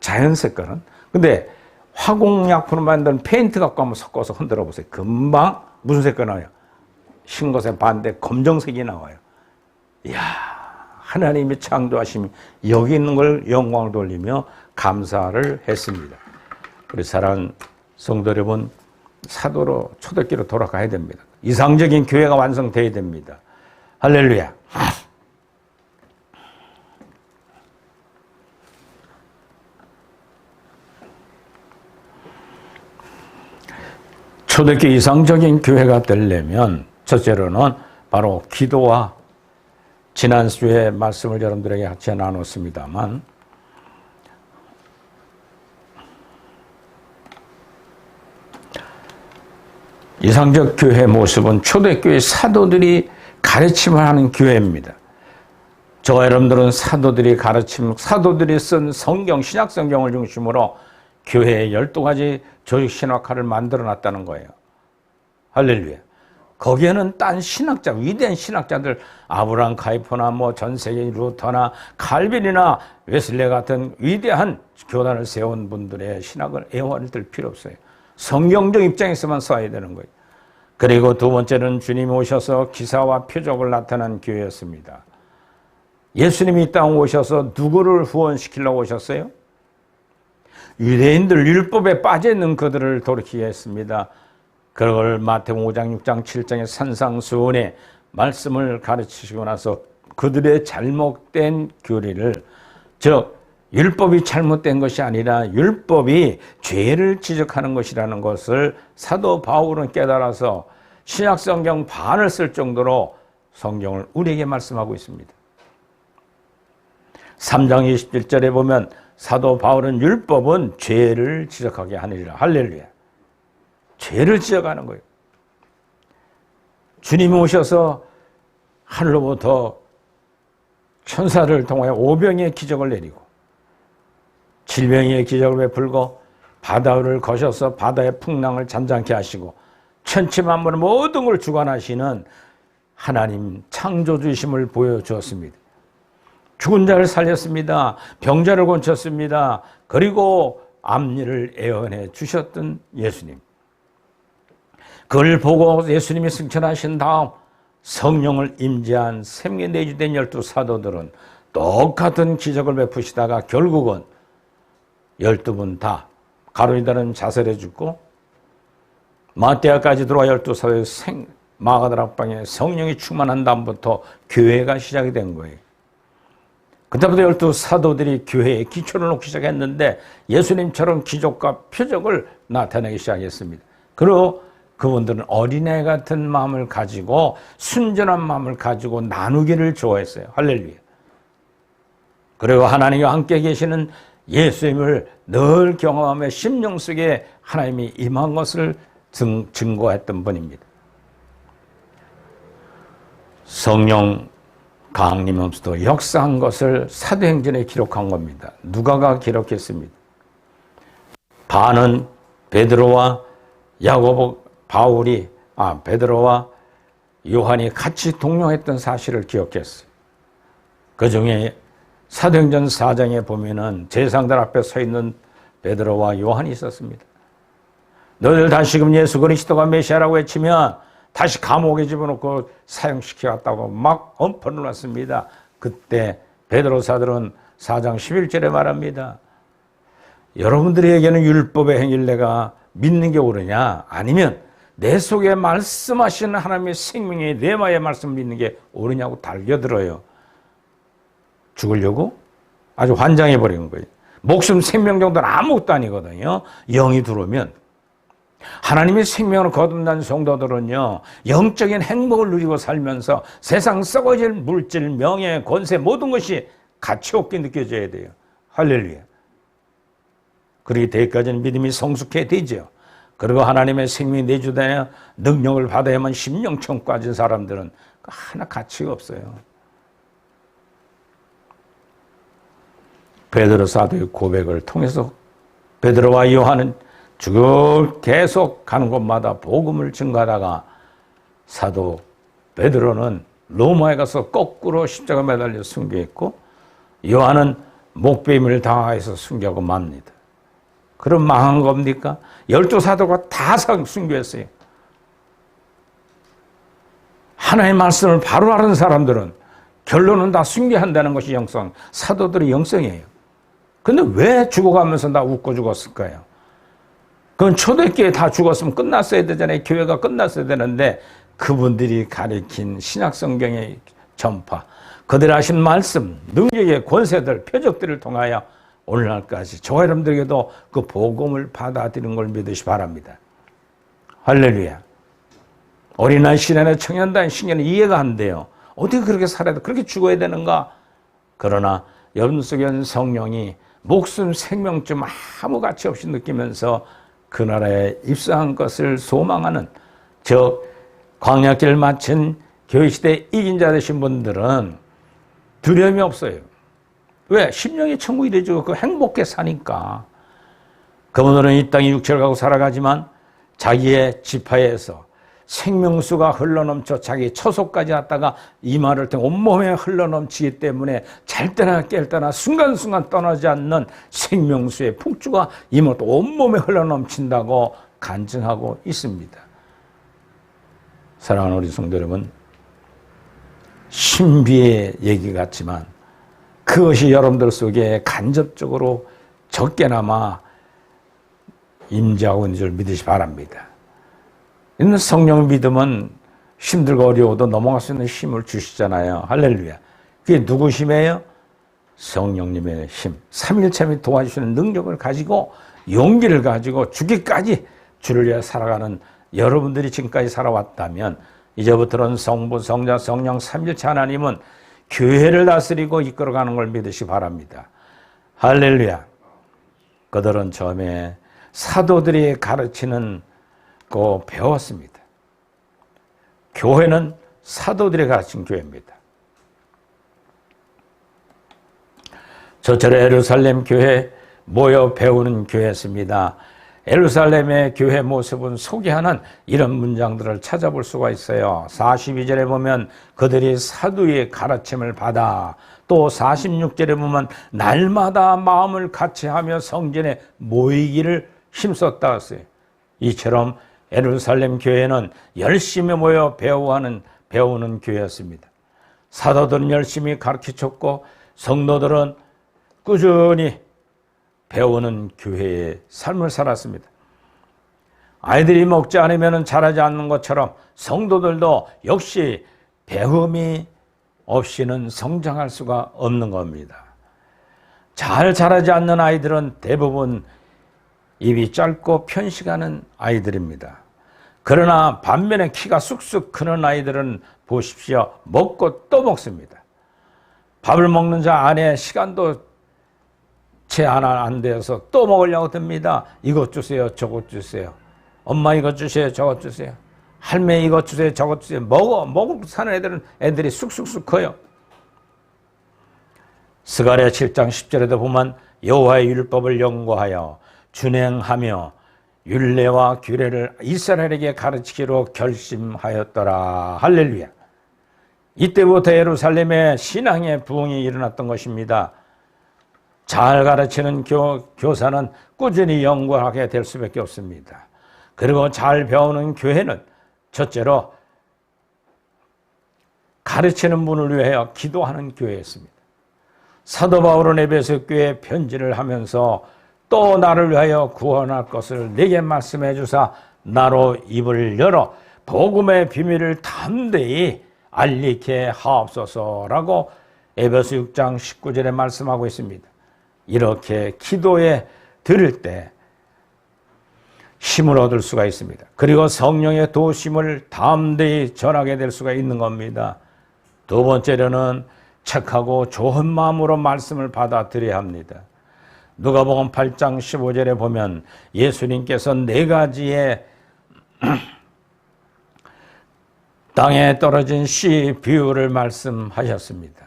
자연 색깔은. 근데 화공약품으로 만든 페인트 갖고 한번 섞어서 흔들어 보세요. 금방 무슨 색깔 나와요? 흰것의 반대 검정색이 나와요. 이야, 하나님의 창조하심이 여기 있는 걸 영광을 돌리며 감사를 했습니다. 우리 사랑하는 성도 여러분, 사도로 초대교회로 돌아가야 됩니다. 이상적인 교회가 완성되어야 됩니다. 할렐루야. 초대교회 이상적인 교회가 되려면 첫째로는 바로 기도와 지난 주에 말씀을 여러분들에게 같이 나눴습니다만 이상적 교회 모습은 초대교회 사도들이 가르침을 하는 교회입니다. 저와 여러분들은 사도들이 사도들이 쓴 성경, 신약 성경을 중심으로 교회의 12가지 조직 신학화를 만들어 놨다는 거예요. 할렐루야. 거기에는 딴 신학자, 위대한 신학자들, 아브라함 카이퍼나 전 세계 루터나 칼빈이나 웨슬레 같은 위대한 교단을 세운 분들의 신학을 애원을 들 필요 없어요. 성경적 입장에서만 써야 되는 거예요. 그리고 두 번째는 주님이 오셔서 기사와 표적을 나타낸 교회였습니다. 예수님이 이 땅에 오셔서 누구를 후원시키려고 오셨어요? 유대인들 율법에 빠져있는 그들을 돌이키게 했습니다. 그걸 마태복음 5장, 6장, 7장의 산상수훈의 말씀을 가르치시고 나서 그들의 잘못된 교리를, 즉 율법이 잘못된 것이 아니라 율법이 죄를 지적하는 것이라는 것을 사도 바울은 깨달아서 신약성경 반을 쓸 정도로 성경을 우리에게 말씀하고 있습니다. 3장 27절에 보면 사도 바울은 율법은 죄를 지적하게 하느니라. 할렐루야. 죄를 지적하는 거예요. 주님이 오셔서 하늘로부터 천사를 통하여 오병의 기적을 내리고 질병의 기적을 베풀고 바다를 거셔서 바다의 풍랑을 잠잠케 하시고 천지 만물의 모든 걸 주관하시는 하나님 창조주이심을 보여주었습니다. 죽은 자를 살렸습니다. 병자를 고쳤습니다. 그리고 앞일을 예언해 주셨던 예수님. 그걸 보고 예수님이 승천하신 다음 성령을 임재한 샘게 내주된 12사도들은 똑같은 기적을 베푸시다가 결국은 12분 다 가룟유다는 자살해 죽고 마태아까지 들어와 12사도의 마가다락방에 성령이 충만한 다음부터 교회가 시작이 된 거예요. 그때부터 12사도들이 교회에 기초를 놓기 시작했는데 예수님처럼 기적과 표적을 나타내기 시작했습니다. 그리고 그분들은 어린애 같은 마음을 가지고 순전한 마음을 가지고 나누기를 좋아했어요. 할렐루야. 그리고 하나님과 함께 계시는 예수님을 늘 경험하며 심령 속에 하나님이 임한 것을 증거했던 분입니다. 성령 강림하면서도 역사한 것을 사도행전에 기록한 겁니다. 누가가 기록했습니다. 반은 베드로와 야고보, 베드로와 요한이 같이 동행했던 사실을 기억했어요. 그 중에 사도행전 4장에 보면은 제사장들 앞에 서 있는 베드로와 요한이 있었습니다. 너희들 다시금 예수 그리스도가 메시아라고 외치면 다시 감옥에 집어넣고 사형시켜갔다고 막 엄포를 놨습니다. 그때 베드로 사도는 4장 11절에 말합니다. 여러분들에게는 율법의 행위를 내가 믿는 게 옳으냐? 아니면 내 속에 말씀하시는 하나님의 생명의 레마의 말씀을 믿는 게 옳으냐고 달겨들어요. 죽으려고? 아주 환장해버리는 거예요. 목숨 생명 정도는 아무것도 아니거든요. 영이 들어오면. 하나님의 생명을 거듭난 성도들은요, 영적인 행복을 누리고 살면서 세상 썩어질 물질, 명예, 권세 모든 것이 가치 없게 느껴져야 돼요. 할렐루야. 그렇게 되기까지는 믿음이 성숙해야 되죠. 그리고 하나님의 생명이 내주다야 능력을 받아야만 심령청 빠진 사람들은 하나 가치가 없어요. 베드로 사도의 고백을 통해서 베드로와 요한은 쭉 계속 가는 곳마다 복음을 증가하다가 사도 베드로는 로마에 가서 거꾸로 십자가 매달려 순교했고 요한은 목배임을 당하여서 순교하고 맙니다. 그럼 망한 겁니까? 12사도가 다 순교했어요. 하나님의 말씀을 바로 아는 사람들은 결론은 다 순교한다는 것이 영성, 사도들의 영성이에요. 근데 왜 죽어가면서 다 웃고 죽었을까요? 그건 초대교회 다 죽었으면 끝났어야 되잖아요. 교회가 끝났어야 되는데 그분들이 가리킨 신약성경의 전파, 그들 하신 말씀, 능력의 권세들, 표적들을 통하여 오늘날까지 저와 여러분들에게도 그 복음을 받아들이는 걸 믿으시 바랍니다. 할렐루야. 어린아이 시대나 청년단 신년은 이해가 안 돼요. 어떻게 그렇게 살아야 돼? 그렇게 죽어야 되는가? 그러나 여러분 속에 있는 성령이 목숨 생명쯤 아무 가치 없이 느끼면서 그 나라에 입성한 것을 소망하는, 즉 광야길 마친 교회시대 이긴 자 되신 분들은 두려움이 없어요. 왜? 심령이 천국이 되죠. 그 행복해 사니까. 그분들은 이 땅에 육체를 갖고 살아가지만 자기의 지파에서 생명수가 흘러넘쳐 자기 처소까지 왔다가 이마를 통해 온몸에 흘러넘치기 때문에 잘 때나 깰 때나 순간순간 떠나지 않는 생명수의 폭주가 이마도 온몸에 흘러넘친다고 간증하고 있습니다. 사랑하는 우리 성도 여러분, 신비의 얘기 같지만 그것이 여러분들 속에 간접적으로 적게나마 임재하고 있는 줄 믿으시 바랍니다. 이는 성령 믿음은 힘들고 어려워도 넘어갈 수 있는 힘을 주시잖아요. 할렐루야. 그게 누구 힘이에요? 성령님의 힘. 삼일체험이 도와주시는 능력을 가지고 용기를 가지고 죽기까지 주를 위해 살아가는 여러분들이 지금까지 살아왔다면 이제부터는 성부, 성자, 성령 삼일체 하나님은 교회를 다스리고 이끌어가는 걸 믿으시 바랍니다. 할렐루야. 그들은 처음에 사도들이 가르치는 거 배웠습니다. 교회는 사도들이 가르친 교회입니다. 저처럼 예루살렘 교회 모여 배우는 교회였습니다. 예루살렘의 교회 모습은 소개하는 이런 문장들을 찾아볼 수가 있어요. 42절에 보면 그들이 사도의 가르침을 받아, 또 46절에 보면 날마다 마음을 같이하며 성전에 모이기를 힘썼다 했어요. 이처럼 예루살렘 교회는 열심히 모여 배우는 교회였습니다. 사도들은 열심히 가르치셨고 성도들은 꾸준히 배우는 교회의 삶을 살았습니다. 아이들이 먹지 않으면 자라지 않는 것처럼 성도들도 역시 배움이 없이는 성장할 수가 없는 겁니다. 잘 자라지 않는 아이들은 대부분 입이 짧고 편식하는 아이들입니다. 그러나 반면에 키가 쑥쑥 크는 아이들은 보십시오. 먹고 또 먹습니다. 밥을 먹는 자 안에 시간도 채 하나 안 되어서 또 먹으려고 듭니다. 이것 주세요. 저것 주세요. 엄마 이것 주세요. 저것 주세요. 할머니 이것 주세요. 저것 주세요. 먹고 사는 애들이 쑥쑥쑥 커요. 스가랴 7장 10절에도 보면 여호와의 율법을 연구하여 준행하며 율례와 규례를 이스라엘에게 가르치기로 결심하였더라. 할렐루야. 이때부터 예루살렘에 신앙의 부흥이 일어났던 것입니다. 잘 가르치는 교사는 꾸준히 연구하게 될 수밖에 없습니다. 그리고 잘 배우는 교회는 첫째로 가르치는 분을 위하여 기도하는 교회였습니다. 사도 바울은 에베소 교회에 편지를 하면서 또 나를 위하여 구원할 것을 내게 말씀해 주사 나로 입을 열어 복음의 비밀을 담대히 알리게 하옵소서라고 에베소 6장 19절에 말씀하고 있습니다. 이렇게 기도에 들을 때 힘을 얻을 수가 있습니다. 그리고 성령의 도심을 담대히 전하게 될 수가 있는 겁니다. 두 번째로는 착하고 좋은 마음으로 말씀을 받아들여야 합니다. 누가복음 8장 15절에 보면 예수님께서 4가지의 땅에 떨어진 씨 비유를 말씀하셨습니다.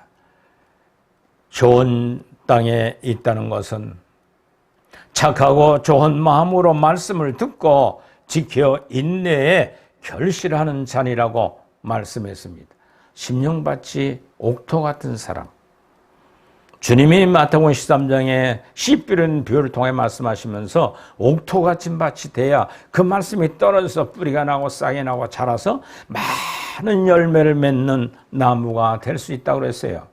좋은 땅에 있다는 것은 착하고 좋은 마음으로 말씀을 듣고 지켜 인내에 결실하는 자니라고 말씀했습니다. 심령밭이 옥토 같은 사람. 주님이 마태복음 13장에 씨 뿌리는 비유를 통해 말씀하시면서 옥토같은 밭이 돼야 그 말씀이 떨어져서 뿌리가 나고 싹이 나고 자라서 많은 열매를 맺는 나무가 될 수 있다고 그랬어요.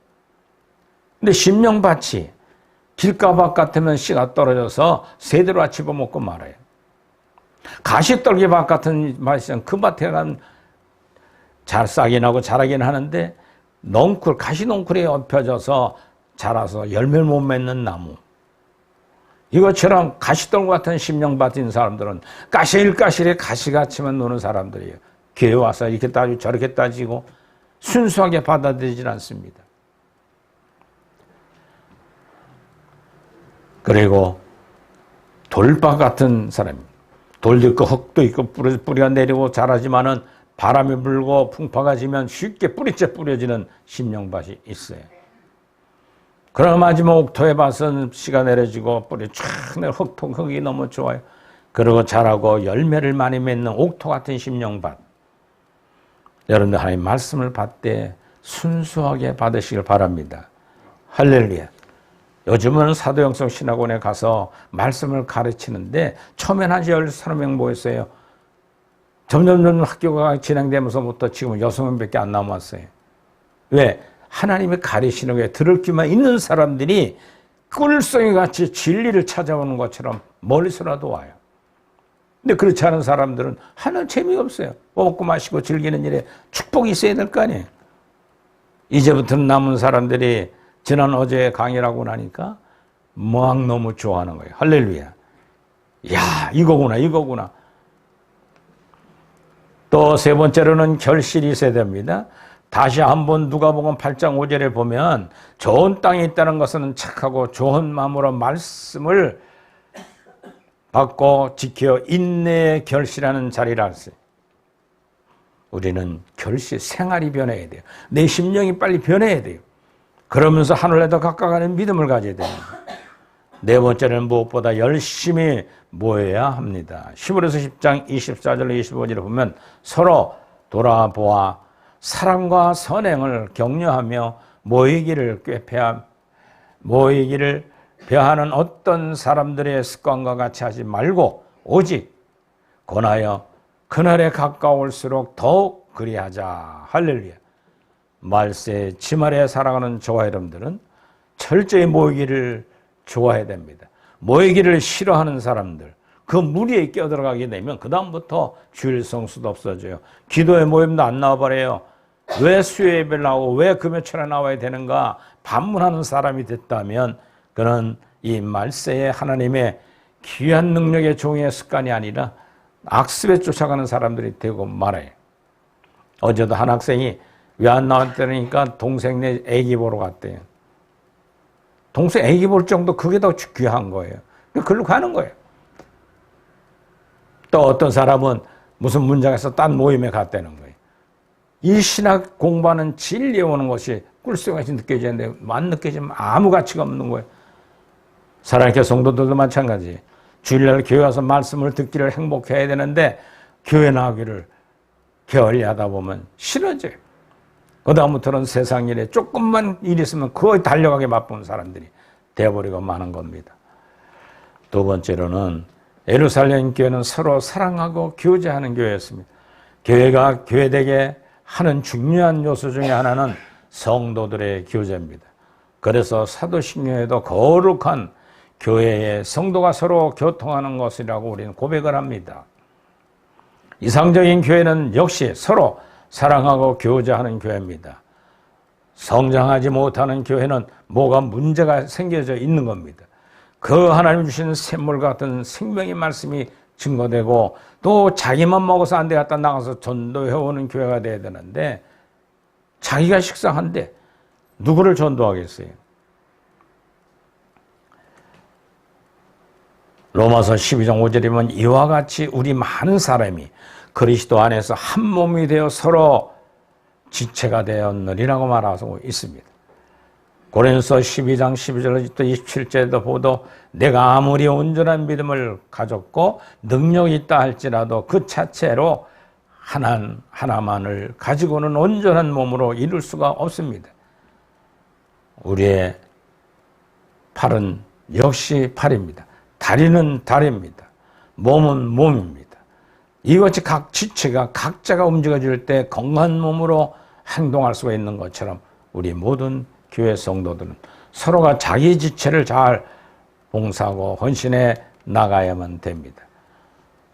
근데 심령밭이 길가밭 같으면 씨가 떨어져서 새대로 집어먹고 말아요. 가시떨기밭 같은 밭은 그 밭에 가면 잘 싹이 나고 자라긴 하는데 가시넝쿨이 엎혀져서 자라서 열매를 못 맺는 나무. 이것처럼 가시떨기 같은 심령밭인 사람들은 까실까실해 가시같이만 노는 사람들이에요. 교회 와서 이렇게 따지고 저렇게 따지고 순수하게 받아들이질 않습니다. 그리고 돌밭 같은 사람입니다. 돌도 있고 흙도 있고 뿌리가 내리고 자라지만은 바람이 불고 풍파가 지면 쉽게 뿌리째 뿌려지는 심령밭이 있어요. 그러나 마지막 옥토의 밭은 씨가 내려지고 뿌리 쫙 내려 흙이 너무 좋아요. 그리고 자라고 열매를 많이 맺는 옥토 같은 심령밭. 여러분들 하나님 말씀을 받되 순수하게 받으시길 바랍니다. 할렐루야. 요즘은 사도영성 신학원에 가서 말씀을 가르치는데 처음엔 한 13명 모였어요. 점점 학교가 진행되면서부터 지금 6명밖에 안 남았어요. 왜? 하나님의 가르치는 거에 들을 귀만 있는 사람들이 꿀송이 같이 진리를 찾아오는 것처럼 멀리서라도 와요. 근데 그렇지 않은 사람들은 하나 재미가 없어요. 먹고 마시고 즐기는 일에 축복이 있어야 될 거 아니에요. 이제부터는 남은 사람들이 지난 어제 강의라고 나니까 막 너무 좋아하는 거예요. 할렐루야. 야, 이거구나. 또 세 번째로는 결실이 있어야 됩니다. 다시 한번 누가복음 8장 5절에 보면 좋은 땅에 있다는 것은 착하고 좋은 마음으로 말씀을 받고 지켜 인내의 결실하는 자리라 했어요. 우리는 생활이 변해야 돼요. 내 심령이 빨리 변해야 돼요. 그러면서 하늘에 더 가까워가는 믿음을 가져야 됩니다. 네 번째는 무엇보다 열심히 모여야 합니다. 히브리서 10장 24절로 25절에 보면 서로 돌아보아 사랑과 선행을 격려하며 모이기를 배하는 어떤 사람들의 습관과 같이 하지 말고 오직 권하여 그날에 가까울수록 더욱 그리하자. 할렐루야. 말세 지말에 살아가는 저와 여러분들은 철저히 모이기를 좋아해야 됩니다. 모이기를 싫어하는 사람들, 그 무리에 끼어들어가게 되면 그 다음부터 주일 성수도 없어져요. 기도의 모임도 안 나와버려요. 왜 수요 예배를 나오고 왜 금요철에 나와야 되는가 반문하는 사람이 됐다면 그는 이 말세에 하나님의 귀한 능력의 종의 습관이 아니라 악습에 쫓아가는 사람들이 되고 말아요. 어제도 한 학생이 왜 안 나왔다니까 동생네 애기 보러 갔대요. 동생 애기 볼 정도 그게 더 귀한 거예요. 그걸로 가는 거예요. 또 어떤 사람은 무슨 문장에서 딴 모임에 갔다는 거예요. 이 신학 공부하는 진리에 오는 것이 꿀송같이 느껴지는데 안 느껴지면 아무 가치가 없는 거예요. 사랑의 성도들도 마찬가지예요. 주일날 교회 와서 말씀을 듣기를 행복해야 되는데 교회 나오기를 게을리하다 보면 싫어져요. 그다음부터는 세상 일에 조금만 일 있으면 거의 달려가게 바쁜 사람들이 되어버리고 마는 겁니다. 두 번째로는 예루살렘 교회는 서로 사랑하고 교제하는 교회였습니다. 교회가 교회되게 하는 중요한 요소 중에 하나는 성도들의 교제입니다. 그래서 사도신경에도 거룩한 교회의 성도가 서로 교통하는 것이라고 우리는 고백을 합니다. 이상적인 교회는 역시 서로 사랑하고 교제하는 교회입니다. 성장하지 못하는 교회는 뭐가 문제가 생겨져 있는 겁니다. 그 하나님 주신 샘물 같은 생명의 말씀이 증거되고 또 자기만 먹어서 안 되겠다 나가서 전도해오는 교회가 돼야 되는데 자기가 식상한데 누구를 전도하겠어요? 로마서 12장 5절이면 이와 같이 우리 많은 사람이 그리스도 안에서 한 몸이 되어 서로 지체가 되었느니라고 말하고 있습니다. 고린도서 12장 12절부터 27절에도 보도 내가 아무리 온전한 믿음을 가졌고 능력이 있다 할지라도 그 자체로 하나만을 가지고는 온전한 몸으로 이룰 수가 없습니다. 우리의 팔은 역시 팔입니다. 다리는 다리입니다. 몸은 몸입니다. 이것이 각 지체가 각자가 움직여질 때 건강한 몸으로 행동할 수가 있는 것처럼 우리 모든 교회 성도들은 서로가 자기 지체를 잘 봉사하고 헌신해 나가야만 됩니다.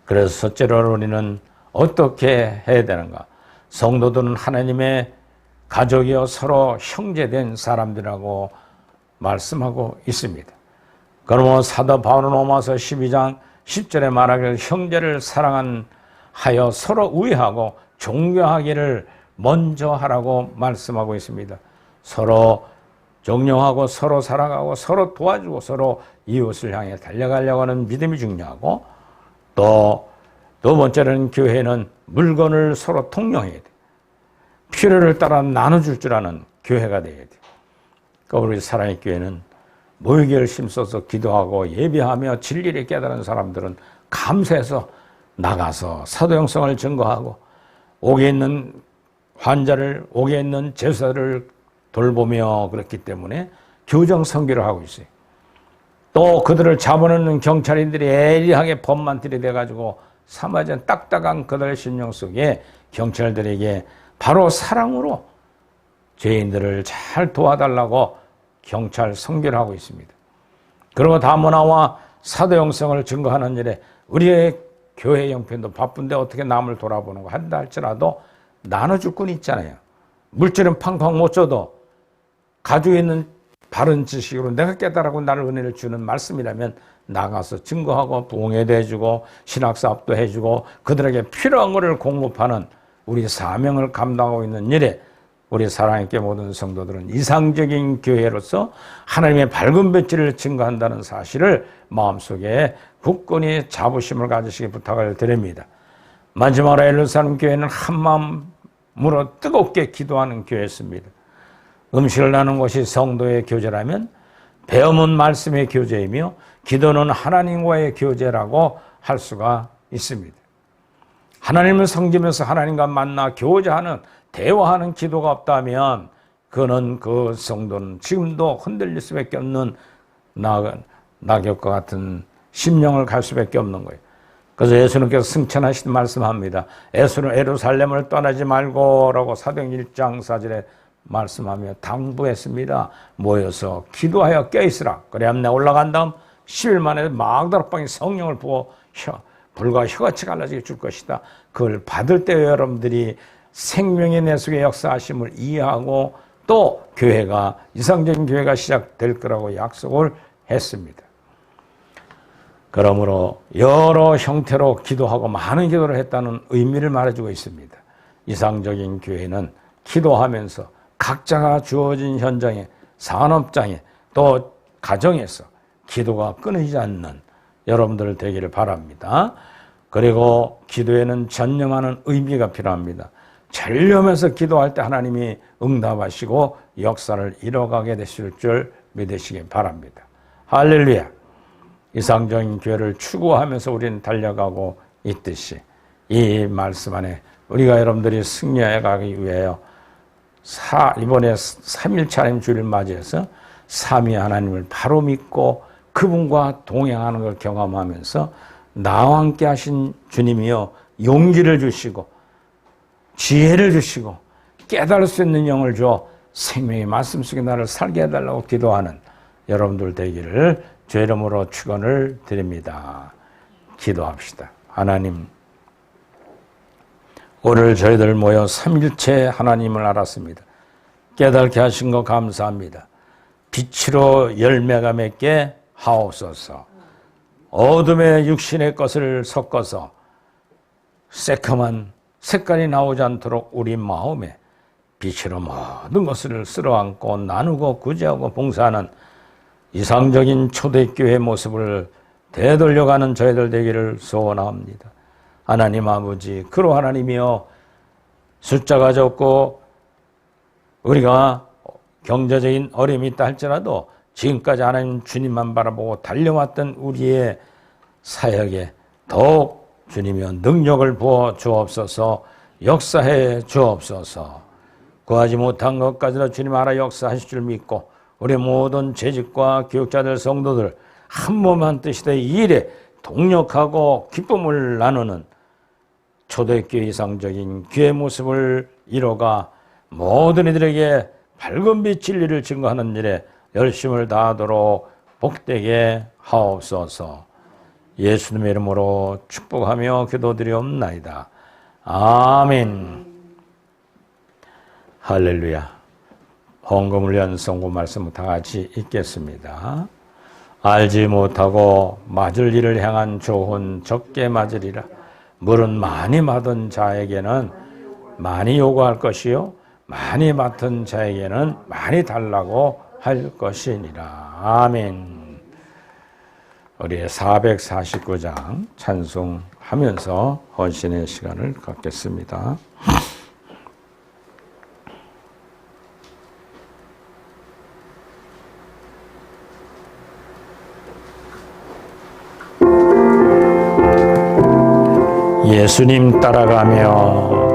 그래서 첫째로 우리는 어떻게 해야 되는가? 성도들은 하나님의 가족이요 서로 형제된 사람들이라고 말씀하고 있습니다. 그러면 사도 바울은 로마서 12장 10절에 말하기를 형제를 사랑하여 서로 우애하고 존경하기를 먼저 하라고 말씀하고 있습니다. 서로 존경하고 서로 사랑하고 서로 도와주고 서로 이웃을 향해 달려가려고 하는 믿음이 중요하고 또 두 번째는 교회는 물건을 서로 통용해야 돼. 필요를 따라 나눠줄 줄 아는 교회가 돼야 돼. 그러니까 우리 사랑의 교회는 모이기를 힘써서 기도하고 예배하며 진리를 깨달은 사람들은 감사해서 나가서 사도행성을 증거하고 옥에 있는 환자를 옥에 있는 제사를 돌보며 그렇기 때문에 교정 선교를 하고 있어요. 또 그들을 잡아놓는 경찰인들이 예리하게 법만 들이대가지고 삼아진 딱딱한 그들의 심령 속에 경찰들에게 바로 사랑으로 죄인들을 잘 도와달라고 경찰 선교를 하고 있습니다. 그리고 다문화와 사도행성을 증거하는 일에 우리의 교회 형편도 바쁜데 어떻게 남을 돌아보는 거 한다 할지라도 나눠줄 건 있잖아요. 물질은 팡팡 못 줘도 가지고 있는 바른 지식으로 내가 깨달아고 나를 은혜를 주는 말씀이라면 나가서 증거하고 부흥회도 해주고 신학사업도 해주고 그들에게 필요한 것을 공급하는 우리 사명을 감당하고 있는 일에 우리 사랑의 모든 성도들은 이상적인 교회로서 하나님의 밝은 빛을 증거한다는 사실을 마음속에 굳건히 자부심을 가지시기 부탁을 드립니다. 마지막으로 예루살렘 교회는 한마음으로 뜨겁게 기도하는 교회였습니다. 음식을 나누는 것이 성도의 교제라면 배움은 말씀의 교제이며 기도는 하나님과의 교제라고 할 수가 있습니다. 하나님을 섬기면서 하나님과 만나 교제하는 대화하는 기도가 없다면 그는 그 성도는 지금도 흔들릴 수밖에 없는 낙엽과 같은 심령을 갈 수밖에 없는 거예요. 그래서 예수님께서 승천하시듯 말씀합니다. 예루살렘을 떠나지 말고 라고 사도행전 1장 4절에 말씀하며 당부했습니다. 모여서 기도하여 껴있으라. 그래야 내가 올라간 다음 10일 만에 마그다라방에 성령을 부어 불과 혀같이 갈라지게 줄 것이다. 그걸 받을 때 여러분들이 생명의 내 속에 역사하심을 이해하고 또 교회가 이상적인 교회가 시작될 거라고 약속을 했습니다. 그러므로 여러 형태로 기도하고 많은 기도를 했다는 의미를 말해주고 있습니다. 이상적인 교회는 기도하면서 각자가 주어진 현장에, 산업장에, 또 가정에서 기도가 끊이지 않는 여러분들 되기를 바랍니다. 그리고 기도에는 전념하는 의미가 필요합니다. 전념해서 기도할 때 하나님이 응답하시고 역사를 이뤄가게 되실 줄 믿으시기 바랍니다. 할렐루야. 이상적인 교회를 추구하면서 우리는 달려가고 있듯이 이 말씀 안에 우리가 여러분들이 승리해 가기 위하여 이번에 3일차 하나님 주일을 맞이해서 삼위 하나님을 바로 믿고 그분과 동행하는 걸 경험하면서 나와 함께 하신 주님이여 용기를 주시고 지혜를 주시고 깨달을 수 있는 영을 줘 생명의 말씀 속에 나를 살게 해달라고 기도하는 여러분들 되기를 주 이름으로 축원을 드립니다. 기도합시다. 하나님, 오늘 저희들 모여 삼일체 하나님을 알았습니다. 깨닫게 하신 거 감사합니다. 빛으로 열매가 맺게 하옵소서. 어둠에 육신의 것을 섞어서 새카만 색깔이 나오지 않도록 우리 마음에 빛으로 모든 것을 쓸어안고 나누고 구제하고 봉사하는 이상적인 초대교회 모습을 되돌려가는 저희들 되기를 소원합니다. 하나님 아버지, 그로 하나님이여 숫자가 적고 우리가 경제적인 어려움이 있다 할지라도 지금까지 하나님 주님만 바라보고 달려왔던 우리의 사역에 더욱 주님이여 능력을 부어 주옵소서. 역사해 주옵소서. 구하지 못한 것까지도 주님 알아 역사하실 줄 믿고 우리 모든 재직과 교육자들 성도들 한 몸 한 뜻이 돼 이 일에 동력하고 기쁨을 나누는 초대교회 이상적인 교회 모습을 이뤄가 모든 이들에게 밝은 빛 진리를 증거하는 일에 열심을 다하도록 복되게 하옵소서. 예수님의 이름으로 축복하며 기도드리옵나이다. 아멘. 할렐루야. 헌금을 위한 성구 말씀 다 같이 읽겠습니다. 알지 못하고 맞을 일을 향한 조언 적게 맞으리라. 물은 많이 받은 자에게는 많이 요구할 것이요 많이 맡은 자에게는 많이 달라고 할 것이니라. 아멘. 우리의 449장 찬송하면서 헌신의 시간을 갖겠습니다. 예수님 따라가며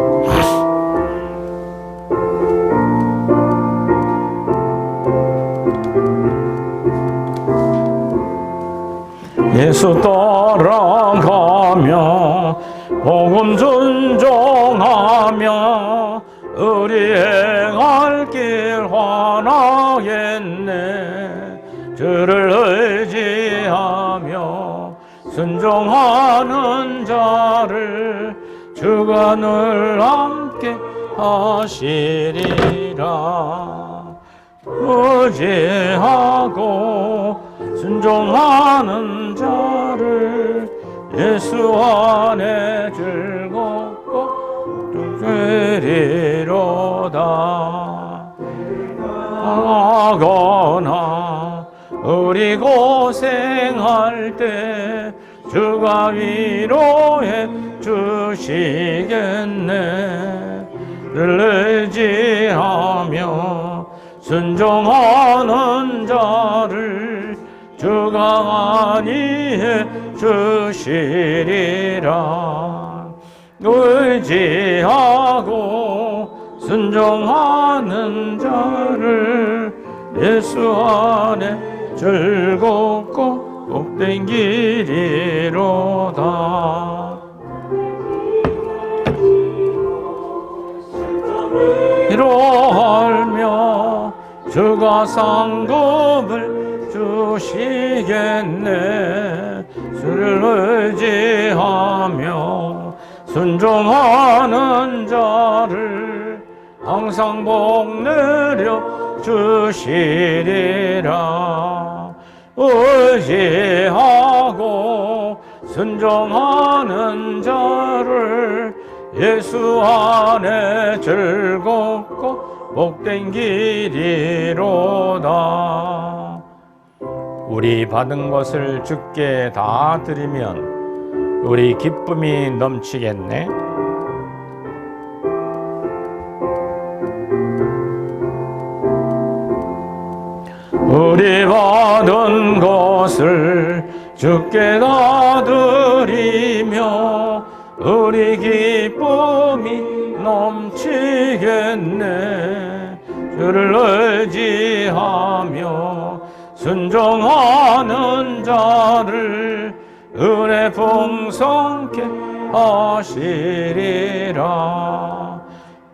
예수 따라가며 복음 순종하며 우리 행할 길 환하겠네. 주를 의지하며 순종하는 자를 주가 늘 함께 하시리라. 의지하고 순종하는 자를 예수 안에 즐겁고 되리로다. 하거나 우리 고생할 때 주가 위로해 주시겠네. 를 의지하며 순종하는 자를 주가 안위해 주시리라. 의지하고 순종하는 자를 예수 안에 즐겁고 복된 길이로다. 이로하며 주가 상급을 주시겠네. 주를 의지하며 순종하는 자를 항상 복 내려 주시리라. 의지하고 순종하는 자를 예수 안에 즐겁고 복된 길이로다. 우리 받은 것을 주께 다 드리면 우리 기쁨이 넘치겠네. 우리 받은 것을 주께 다 드리며 우리 기쁨이 넘치겠네. 주를 의지하며 순종하는 자를 은혜 풍성케 하시리라.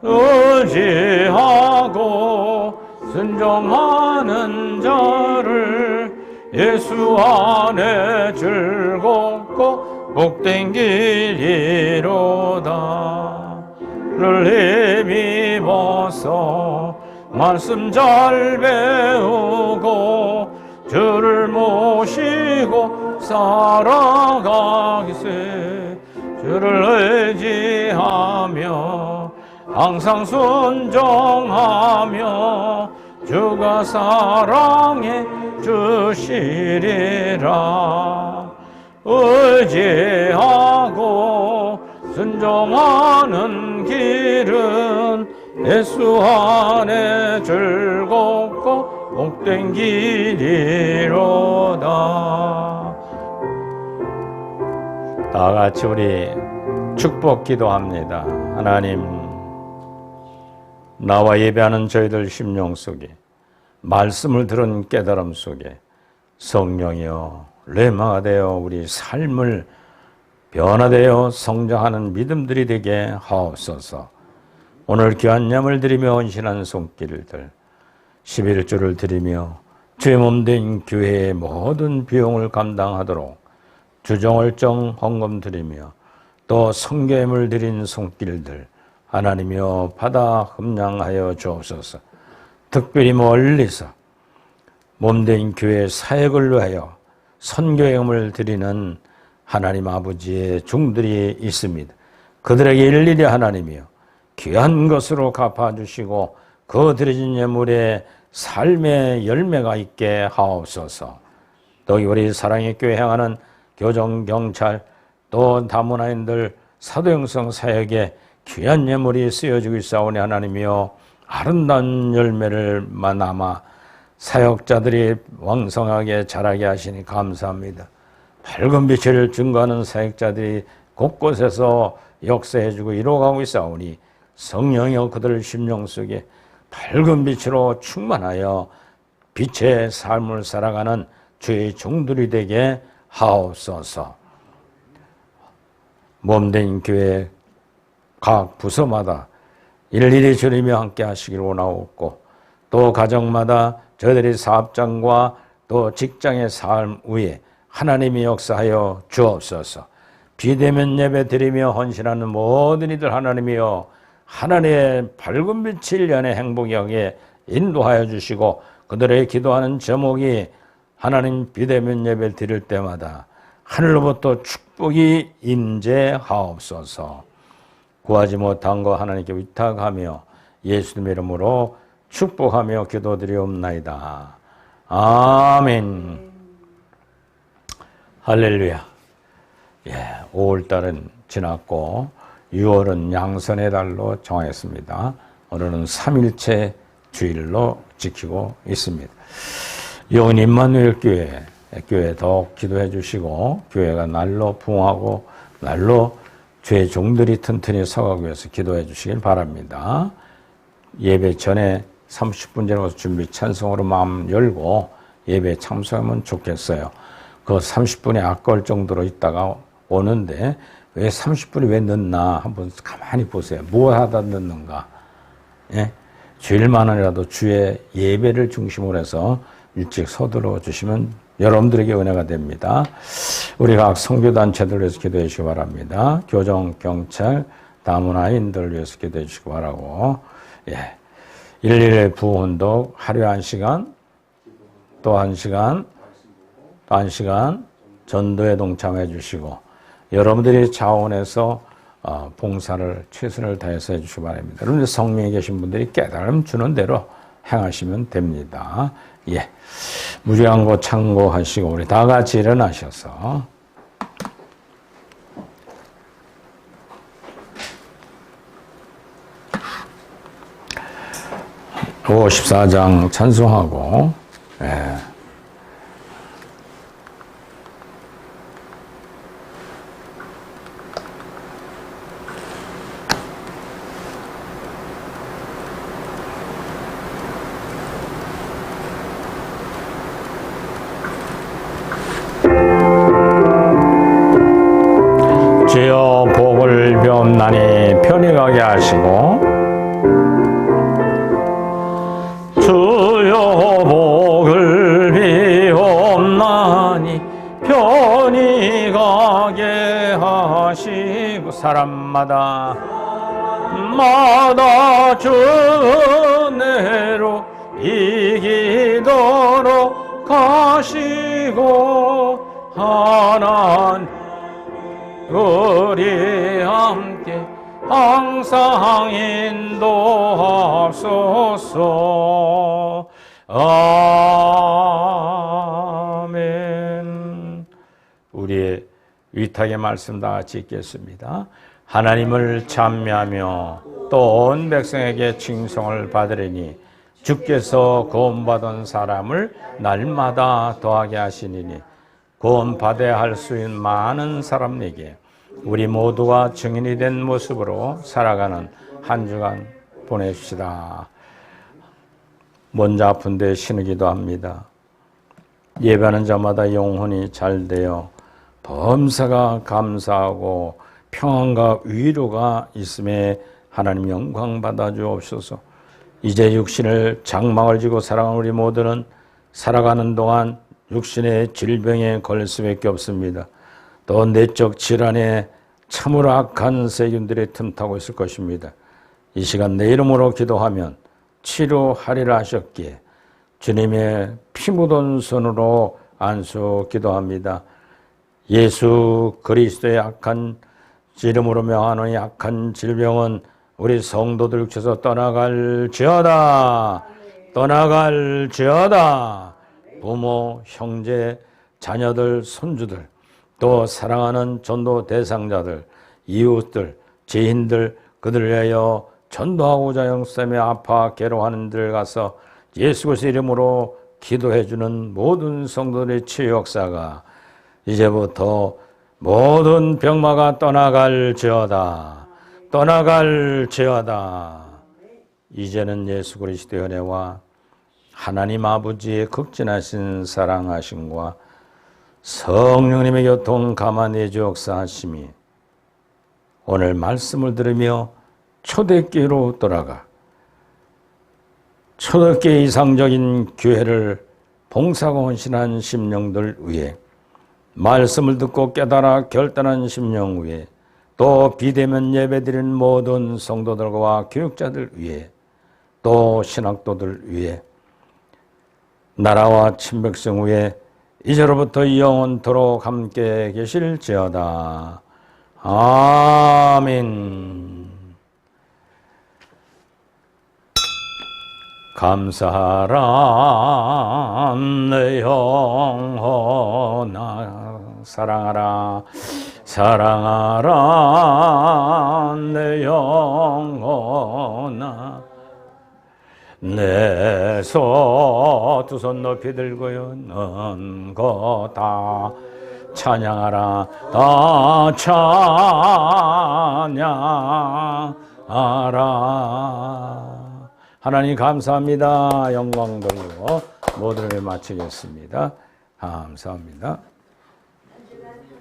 의지하고 순종하는 자를 예수 안에 즐겁고 복된 길이로다. 를 힘입어서 말씀 잘 배우고 주를 모시고 살아가기세. 주를 의지하며 항상 순종하며 주가 사랑해 주시리라. 의지하고 순종하는 길은 예수 안에 즐겁고 복된 길이로다. 다 같이 우리 축복 기도합니다. 하나님, 나와 예배하는 저희들 심령 속에 말씀을 들은 깨달음 속에 성령이여 렘마가 되어 우리 삶을 변화되어 성장하는 믿음들이 되게 하옵소서. 오늘 귀한 예물 드리며 헌신한 손길들 11조를 드리며 주의 몸된 교회의 모든 비용을 감당하도록 주정월정 헌금 드리며 또 성교예물 드린 손길들 하나님이여 받아 흠량하여 주옵소서. 특별히 멀리서 몸된 교회 사역을 위하여 선교예물을 드리는 하나님 아버지의 종들이 있습니다. 그들에게 일일이 하나님이여 귀한 것으로 갚아주시고 그 드려진 예물에 삶의 열매가 있게 하옵소서. 또 우리 사랑의 교회 향하는 교정, 경찰, 또 다문화인들 사도행성 사역에 귀한 예물이 쓰여지고 있사오니 하나님이여 아름다운 열매를 남아 사역자들이 왕성하게 자라게 하시니 감사합니다. 밝은 빛을 증거하는 사역자들이 곳곳에서 역사해주고 이루어가고 있사오니 성령이여 그들 심령 속에 밝은 빛으로 충만하여 빛의 삶을 살아가는 주의 종들이 되게 하옵소서. 몸된 교회 각 부서마다 일일이 주님이 함께 하시기를 원하옵고 또 가정마다 저희들이 사업장과 또 직장의 삶 위에 하나님이 역사하여 주옵소서. 비대면 예배 드리며 헌신하는 모든 이들 하나님이여 하나님의 밝은 빛을 연의 행복하게 인도하여 주시고 그들의 기도하는 제목이 하나님 비대면 예배 드릴 때마다 하늘로부터 축복이 임재하옵소서. 구하지 못한 거 하나님께 위탁하며 예수님의 이름으로 축복하며 기도드리옵나이다. 아멘. 할렐루야. 5월달은 지났고 6월은 양선의 달로 정했습니다. 오늘은 3일째 주일로 지키고 있습니다. 영원 임마누엘 교회 더욱 기도해 주시고 교회가 날로 부흥하고 날로 주의 종들이 튼튼히 서가기 위해서 기도해 주시길 바랍니다. 예배 전에 30분 전에 준비 찬송으로 마음 열고 예배에 참석하면 좋겠어요. 그 30분이 아까울 정도로 있다가 오는데 왜 30분이 왜 늦나 한번 가만히 보세요. 뭐 하다 늦는가. 예? 주일만이라도 주의 예배를 중심으로 해서 일찍 서둘러 주시면 여러분들에게 은혜가 됩니다. 우리 각 선교단체들 위해서 기도해 주시기 바랍니다. 교정, 경찰, 다문화인들 위해서 기도해 주시기 바라고. 일일의 부흥운동 하루에 1시간, 또 1시간, 또 한 시간 전도에 동참해 주시고 여러분들이 자원해서 봉사를 최선을 다해서 해주시기 바랍니다. 여러분들 성령에 계신 분들이 깨달음 주는 대로 행하시면 됩니다. 예, 무리한 거 참고하시고 우리 다 같이 일어나셔서 54장 찬송하고 예. 주여 복을 비옵나니 편히 가게 하시고 주여 복을 비옵나니 편히 가게 하시고 사람마다 주 은혜로 이기도록 하시고 하나님 우리 함께 항상 인도하소서. 아멘. 우리의 위탁의 말씀 다 같이 읽겠습니다. 하나님을 찬미하며 또 온 백성에게 칭송을 받으리니 주께서 구원받은 사람을 날마다 더하게 하시니니 구원받아야 할 수 있는 많은 사람에게 우리 모두가 증인이 된 모습으로 살아가는 한 주간 보내십시다. 먼저 아픈데 신으기도 합니다. 예배하는 자마다 영혼이 잘 되어 범사가 감사하고 평안과 위로가 있음에 하나님 영광 받아 주옵소서. 이제 육신을 장막을 지고 살아가는 우리 모두는 살아가는 동안 육신의 질병에 걸릴 수밖에 없습니다. 또 내적 질환에 참으로 악한 세균들이 틈타고 있을 것입니다. 이 시간 내 이름으로 기도하면 치료하리라 하셨기에 주님의 피 묻은 손으로 안수 기도합니다. 예수 그리스도의 악한 이름으로 명하는 약한 질병은 우리 성도들 육체에서 떠나갈지어다. 떠나갈지어다. 부모, 형제, 자녀들, 손주들, 또 사랑하는 전도 대상자들, 이웃들, 지인들, 그들을 위하여 전도하고자 영쌤에 아파 괴로워하는 들 가서 예수 그리스도 이름으로 기도해주는 모든 성도들의 치유 역사가 이제부터 모든 병마가 떠나갈지어다. 떠나갈지어다. 이제는 예수 그리스도의 은혜와 하나님 아버지의 극진하신 사랑하심과 성령님의 교통 가만히 역사하심이 오늘 말씀을 들으며 초대교회로 돌아가 초대교회 이상적인 교회를 봉사하고 헌신한 심령들 위해 말씀을 듣고 깨달아 결단한 심령 위해 또 비대면 예배드리는 모든 성도들과 교육자들 위해 또 신학도들 위해 나라와 친백성 위에 이제로부터 영원토록 함께 계실지어다. 아멘. 감사하라 내 영혼아 사랑하라 사랑하라 내 영혼아 내 두 손 높이 들고요 넌 거 다 찬양하라 다 찬양하라. 하나님 감사합니다. 영광 돌리고 모든 을 마치겠습니다. 감사합니다.